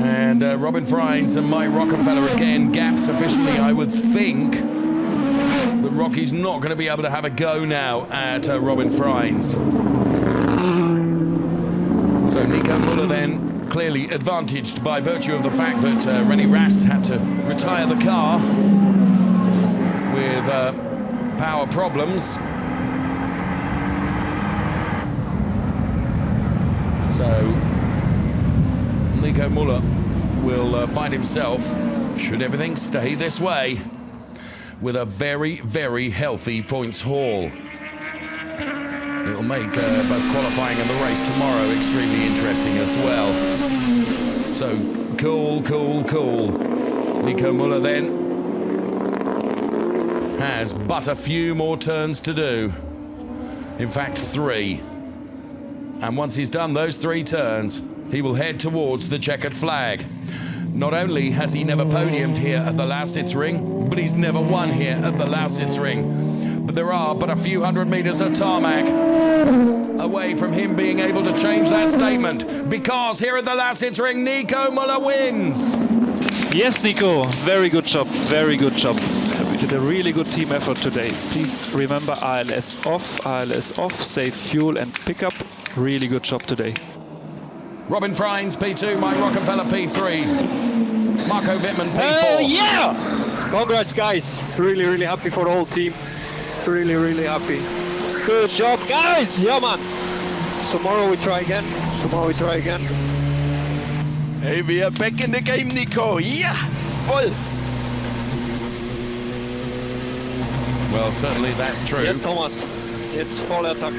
And Robin Freins and Mike Rockenfeller again gapped sufficiently, I would think, that Rocky's not going to be able to have a go now at Robin Freins. So Nico Müller then clearly advantaged by virtue of the fact that René Rast had to retire the car with power problems. So Nico Müller will find himself, should everything stay this way, with a very, very healthy points haul. It'll make both qualifying and the race tomorrow extremely interesting as well. So cool. Nico Müller then has but a few more turns to do. In fact, 3. And once he's done those 3 turns, he will head towards the checkered flag. Not only has he never podiumed here at the Lausitzring, but he's never won here at the Lausitzring. But there are but a few hundred meters of tarmac away from him being able to change that statement, because here at the Lausitzring, Nico Müller wins. Yes, Nico, very good job, very good job. We did a really good team effort today. Please remember ILS off, save fuel and pickup. Really good job today. Robin Freins P2, Mike Rockefeller P3, Marco Wittmann P4. Yeah! Congrats, guys. Really, really happy for the whole team. Really, really happy. Good job, guys. Yeah, man. Tomorrow we try again. Hey, we are back in the game, Nico. Yeah! Voll! Well, certainly that's true. Yes, Thomas. It's full attack.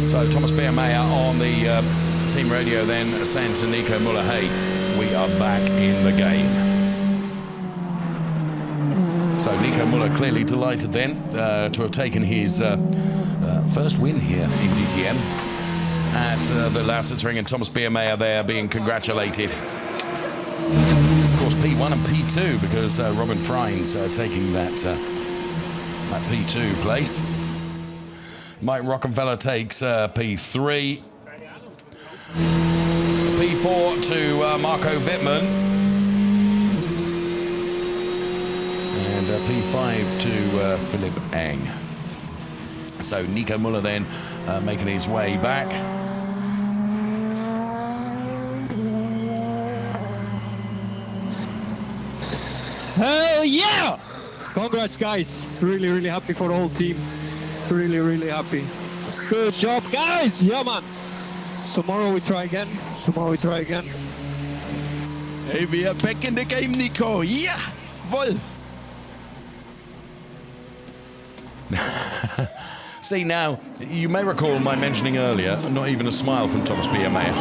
So Thomas Beermeyer on the team radio then saying to Nico Müller, hey, we are back in the game. So Nico Müller clearly delighted then to have taken his first win here in DTM at the Lausitzring, and Thomas Beermeyer there being congratulated. Of course, P1 and P2, because Robin Freins taking that P2 place. Mike Rockefeller takes P3. P4 to Marco Wittmann. And P5 to Philipp Eng. So Nico Müller then making his way back. Hell yeah! Congrats, guys. Really, really happy for the whole team. Really, really happy. Good job, guys. Yeah, man. Tomorrow we try again. Hey, we are back in the game, Nico. Yeah! Voll! See, now, you may recall my mentioning earlier, not even a smile from Thomas Beermeyer.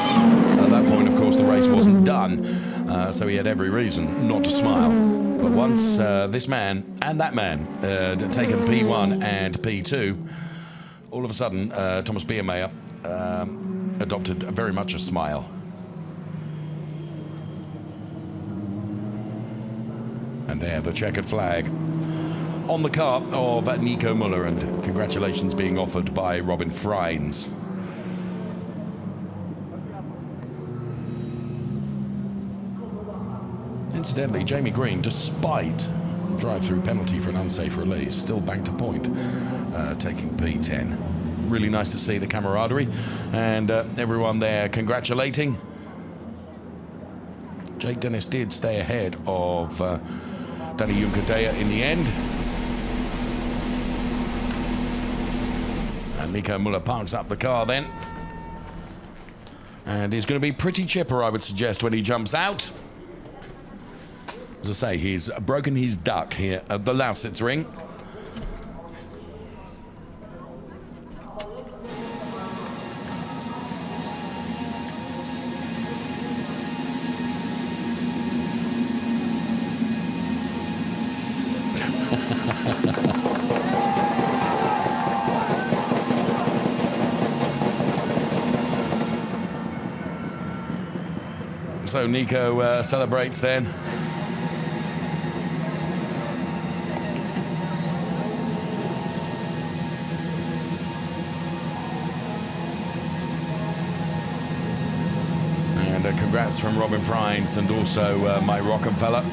At that point, of course, the race wasn't done, so he had every reason not to smile. But once this man and that man had taken P1 and P2, all of a sudden, Thomas Beermeyer adopted very much a smile. And there, the checkered flag on the car of Nico Müller, and congratulations being offered by Robin Freins. Incidentally, Jamie Green, despite drive-through penalty for an unsafe release, still banked a point, taking P10. Really nice to see the camaraderie and everyone there congratulating. Jake Dennis did stay ahead of Danny Junkerdea in the end. And Nico Müller parks up the car then. And he's going to be pretty chipper, I would suggest, when he jumps out. As I say, he's broken his duck here at the Lausitzring. So Nico celebrates then. And congrats from Robin Freins and also Mike Rockefeller.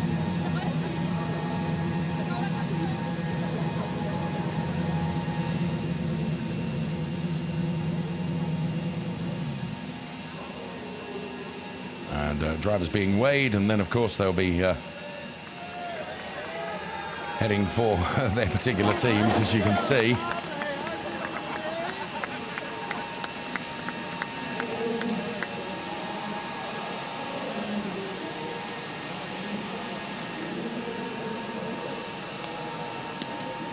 Drivers being weighed, and then of course they'll be heading for their particular teams, as you can see.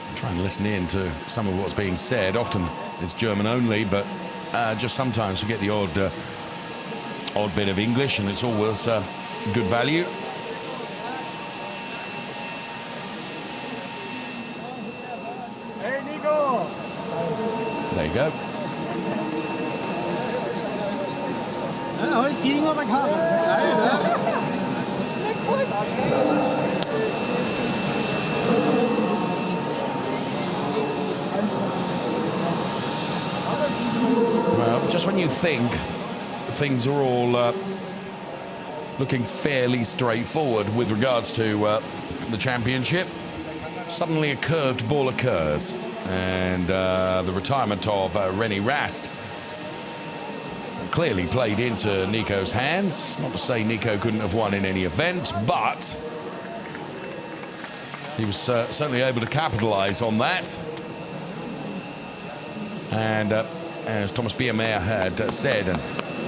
I'm trying to listen in to some of what's being said. Often it's German only, but just sometimes we get the odd bit of English, and it's always good value. Hey, Nico! There you go. Well, just when you think things are all looking fairly straightforward with regards to the championship, suddenly a curved ball occurs, and the retirement of René Rast clearly played into Nico's hands. Not to say Nico couldn't have won in any event, but he was certainly able to capitalize on that. And as Thomas Biermeier had said, and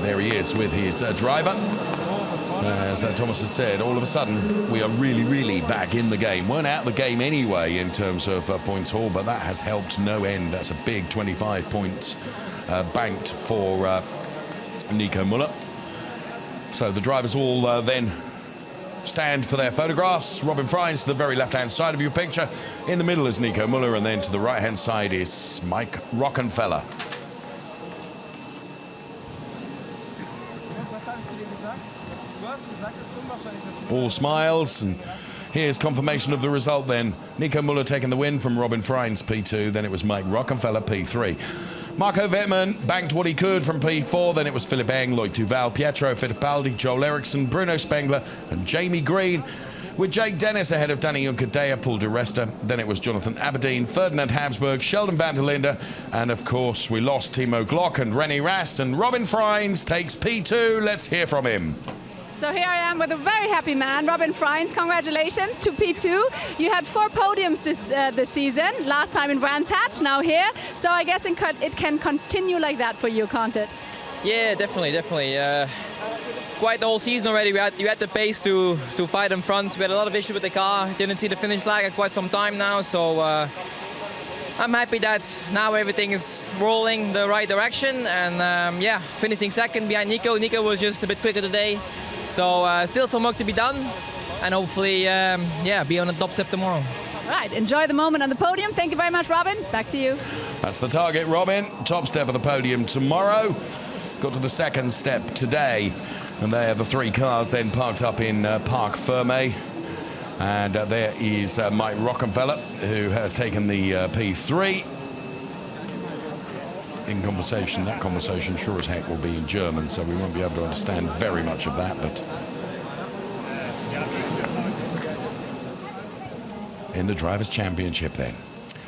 there he is with his driver, as Thomas had said, all of a sudden we are really back in the game. Weren't out the game anyway in terms of points haul, but that has helped no end. That's a big 25 points banked for Nico Müller. So the drivers all then stand for their photographs. Robin Freins to the very left-hand side of your picture. In the middle is Nico Müller, and then to the right-hand side is Mike Rockenfeller. All smiles, and here's confirmation of the result then. Nico Müller taking the win from Robin Freins, P2, then it was Mike Rockenfeller, P3. Marco Wittmann banked what he could from P4, then it was Philipp Eng, Loic Duval, Pietro Fittipaldi, Joel Ericsson, Bruno Spengler and Jamie Green, with Jake Dennis ahead of Danny Junkadea, Paul de Resta. Then it was Jonathan Aberdeen, Ferdinand Habsburg, Sheldon van der Linde, and of course we lost Timo Glock and René Rast, and Robin Freins takes P2. Let's hear from him. So here I am with a very happy man, Robin Freins. Congratulations to P2. You had 4 podiums this season. Last time in Brands Hatch, now here. So I guess it can continue like that for you, can't it? Yeah, definitely. Quite the whole season already. You had the pace to fight in front. We had a lot of issues with the car. Didn't see the finish flag at quite some time now. So I'm happy that now everything is rolling the right direction. And yeah, finishing second behind Nico. Nico was just a bit quicker today. So still some work to be done, and hopefully, yeah, be on the top step tomorrow. All right, enjoy the moment on the podium. Thank you very much, Robin. Back to you. That's the target, Robin. Top step of the podium tomorrow. Got to the second step today, and there are the 3 cars then parked up in Parc Fermé. And there is Mike Rockenfeller, who has taken the P3. In conversation, that conversation sure as heck will be in German, so we won't be able to understand very much of that, but in the Drivers' Championship then.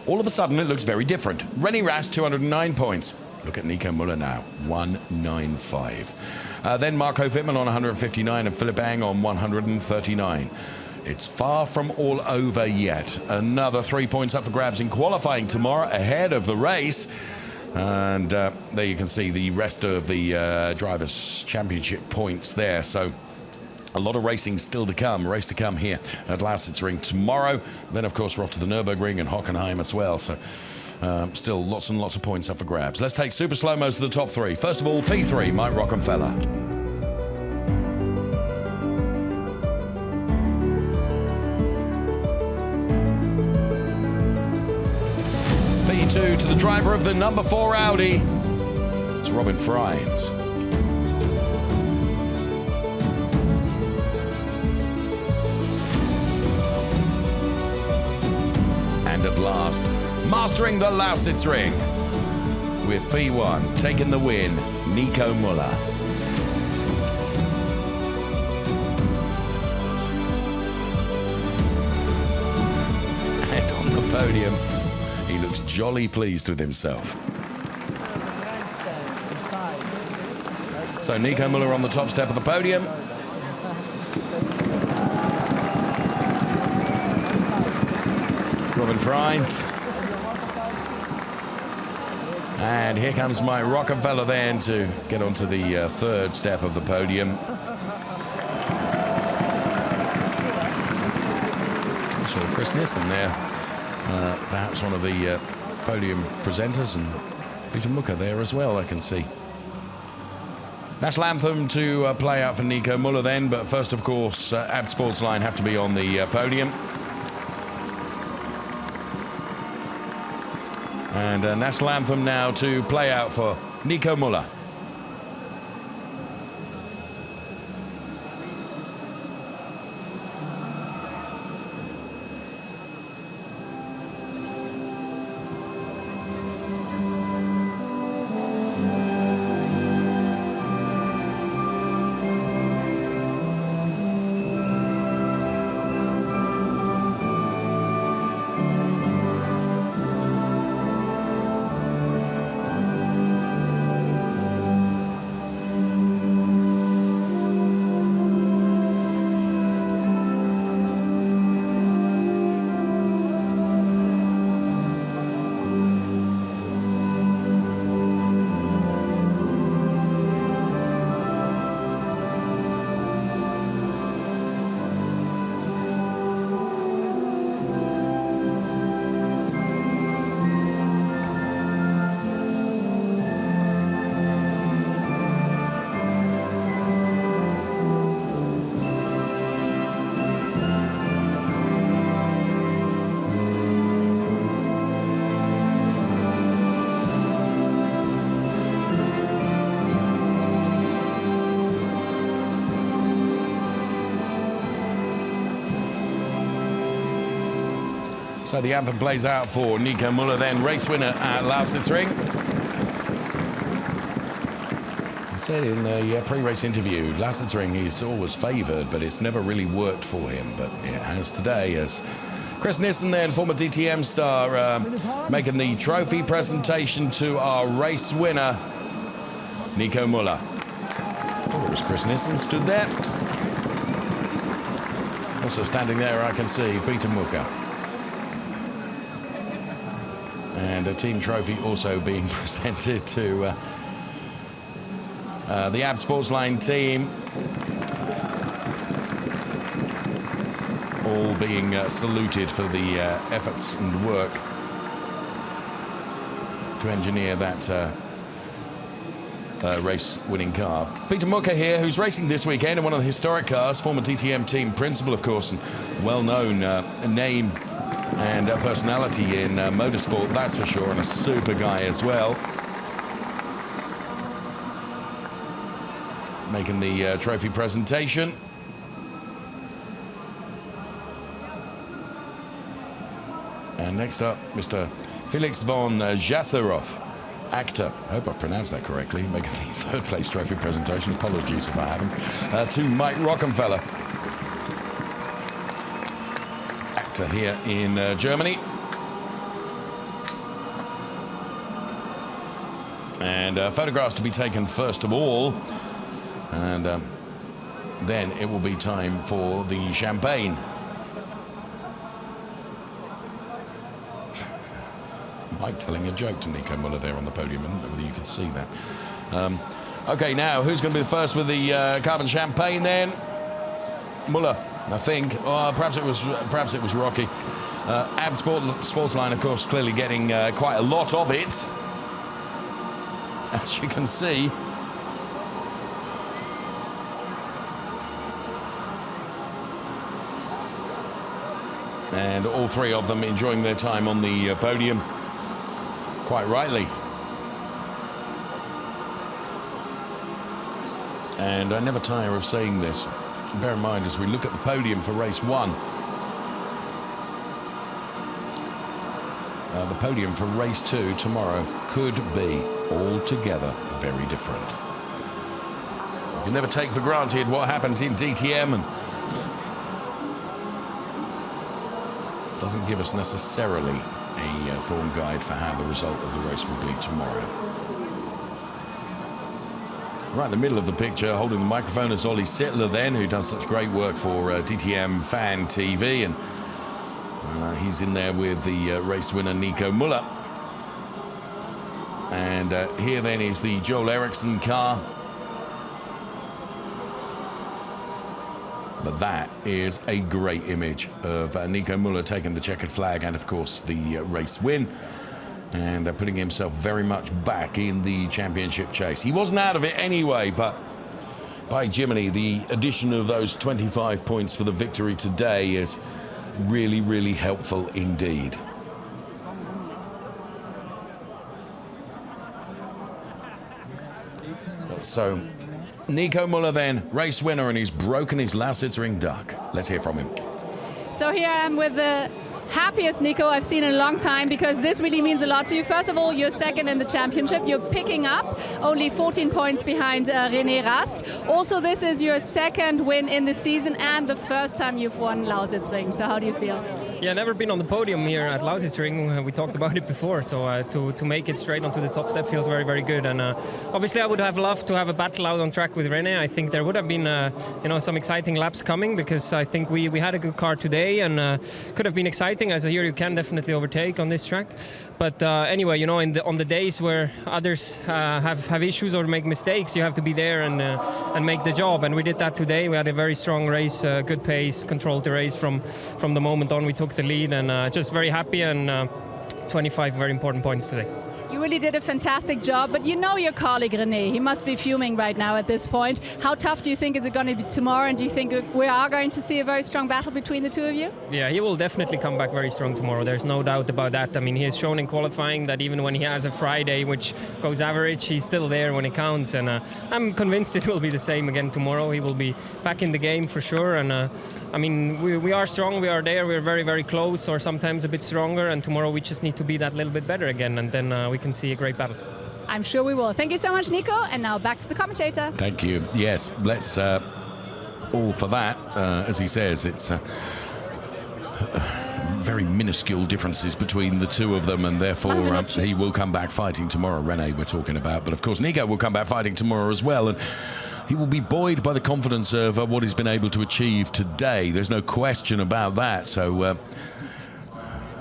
All of a sudden it looks very different. René Rast, 209 points. Look at Nico Müller now, 195. Then Marco Wittmann on 159 and Philipp Eng on 139. It's far from all over yet. Another 3 points up for grabs in qualifying tomorrow ahead of the race. And there you can see the rest of the Drivers' Championship points there. So a lot of racing still to come. Race to come here at Lausitzring tomorrow. Then, of course, we're off to the Nürburgring and Hockenheim as well. So still lots and lots of points up for grabs. Let's take super slow-mos to the top 3. First of all, P3, Mike Rockenfeller. P2 to the driver of the number 4 Audi. It's Robin Freins. And at last, mastering the Lausitzring with P1 taking the win, Nico Müller. And on the podium, he looks jolly pleased with himself. So Nico Müller on the top step of the podium. Robin Freins. And here comes Mike Rockenfeller then to get onto the third step of the podium. I saw Chris Nissen there. Perhaps one of the podium presenters, and Peter Mucker there as well, I can see. National anthem to play out for Nico Müller then, but first, of course, Ab Sportsline have to be on the podium. And national anthem now to play out for Nico Müller. So the anthem plays out for Nico Müller then, race winner at Lausitzring. He said in the pre-race interview, Lausitzring is always favoured, but it's never really worked for him. But it has today, as Chris Nissen then, former DTM star, making the trophy presentation to our race winner, Nico Müller. I thought it was Chris Nissen stood there. Also standing there, I can see Peter Müller. And a team trophy also being presented to the Ab Sportsline team. All being saluted for the efforts and work to engineer that race-winning car. Peter Müller here, who's racing this weekend in one of the historic cars, former DTM team principal, of course, and well-known name and personality in motorsport, that's for sure, and a super guy as well. Making the trophy presentation. And next up, Mr. Felix Von Jasser, actor. I hope I've pronounced that correctly. Making the third place trophy presentation. Apologies if I haven't. To Mike Rockenfeller. Here in Germany. And photographs to be taken first of all. And then it will be time for the champagne. Mike telling a joke to Nico Müller there on the podium. I don't know whether you could see that. Okay, now who's going to be the first with the carbon champagne then? Müller, I think. Perhaps it was Rocky. Ab Sportsline, of course, clearly getting quite a lot of it, as you can see. And all three of them enjoying their time on the podium, quite rightly. And I never tire of saying this. Bear in mind, as we look at the podium for race one, the podium for race two tomorrow could be altogether very different. You never take for granted what happens in DTM, and doesn't give us necessarily a form guide for how the result of the race will be tomorrow. Right in the middle of the picture, holding the microphone, is Ollie Sittler then, who does such great work for DTM Fan TV, and he's in there with the race winner Nico Müller. And here then is the Joel Ericsson car. But that is a great image of Nico Müller taking the checkered flag and, of course, the race win. And putting himself very much back in the championship chase. He wasn't out of it anyway, but By Jiminy, the addition of those 25 points for the victory today is really, really helpful indeed. So, Nico Müller then, race winner, and he's broken his Lausitzring duck. Let's hear from him. So here I am with the happiest Nico I've seen in a long time, because this really means a lot to you. First of all, you're second in the championship. You're picking up only 14 points behind René Rast. Also, this is your second win in the season and the first time you've won Lausitzring. So how do you feel? Yeah, never been on the podium here at Lausitzring. We talked about it before, so to make it straight onto the top step feels very, very good. And obviously, I would have loved to have a battle out on track with René. I think there would have been, some exciting laps coming, because I think we had a good car today, and could have been exciting. As here, you can definitely overtake on this track. But anyway, on the days where others have issues or make mistakes, you have to be there and make the job. And we did that today. We had a very strong race, good pace, controlled the race from the moment on. We took the lead, and just very happy, and 25 very important points today. You really did a fantastic job, but you know your colleague René. He must be fuming right now at this point. How tough do you think is it going to be tomorrow, and do you think we are going to see a very strong battle between the two of you? Yeah, he will definitely come back very strong tomorrow. There's no doubt about that. I mean, he has shown in qualifying that even when he has a Friday which goes average, he's still there when it counts, and I'm convinced it will be the same again tomorrow. He will be back in the game for sure, and I mean, we are strong, we are there, we're very, very close, or sometimes a bit stronger, and tomorrow we just need to be that little bit better again, and then we can see a great battle. I'm sure we will. Thank you so much, Nico, and now back to the commentator. Thank you. Yes, let's all for that. As he says, it's very minuscule differences between the two of them, and therefore he will come back fighting tomorrow. René we're talking about, but of course Nico will come back fighting tomorrow as well, and he will be buoyed by the confidence of what he's been able to achieve today. There's no question about that. So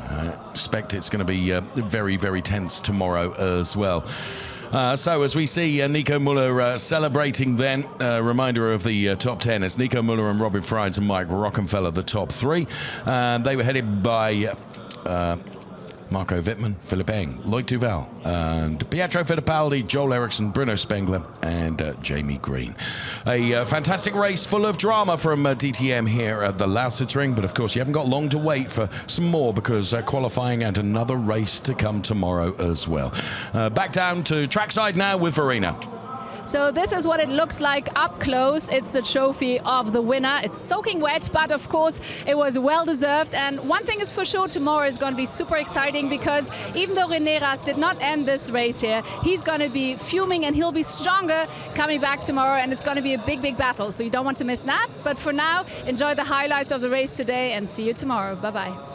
I expect it's going to be very, very tense tomorrow as well. So as we see Nico Müller celebrating then, reminder of the top 10 as Nico Müller and Robin Freins and Mike Rockenfeller, the top 3. They were headed by Marco Wittmann, Philipp Eng, Lloyd Duval, and Pietro Fittipaldi, Joel Eriksson, Bruno Spengler, and Jamie Green. A fantastic race full of drama from DTM here at the Lausitzring, but of course you haven't got long to wait for some more, because qualifying and another race to come tomorrow as well. Back down to trackside now with Verena. So this is what it looks like up close. It's the trophy of the winner. It's soaking wet, but of course it was well deserved. And one thing is for sure, tomorrow is going to be super exciting, because even though René Rast did not end this race here, he's going to be fuming and he'll be stronger coming back tomorrow, and it's going to be a big, big battle. So you don't want to miss that. But for now, enjoy the highlights of the race today, and see you tomorrow. Bye-bye.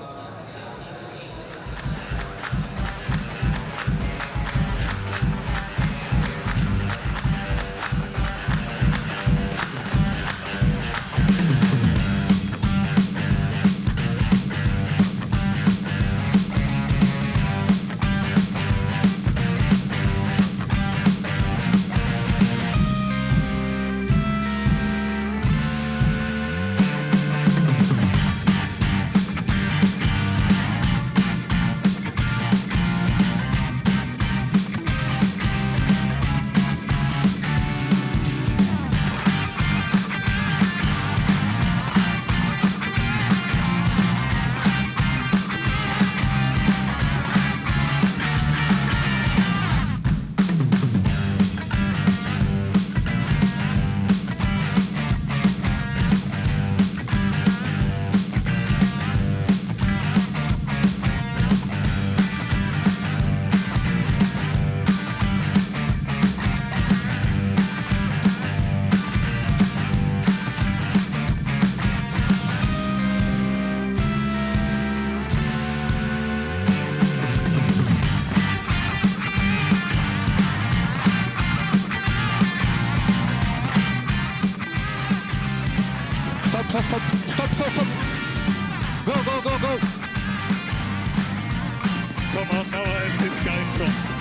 Stop. Go. Come on, now I have this guy in front.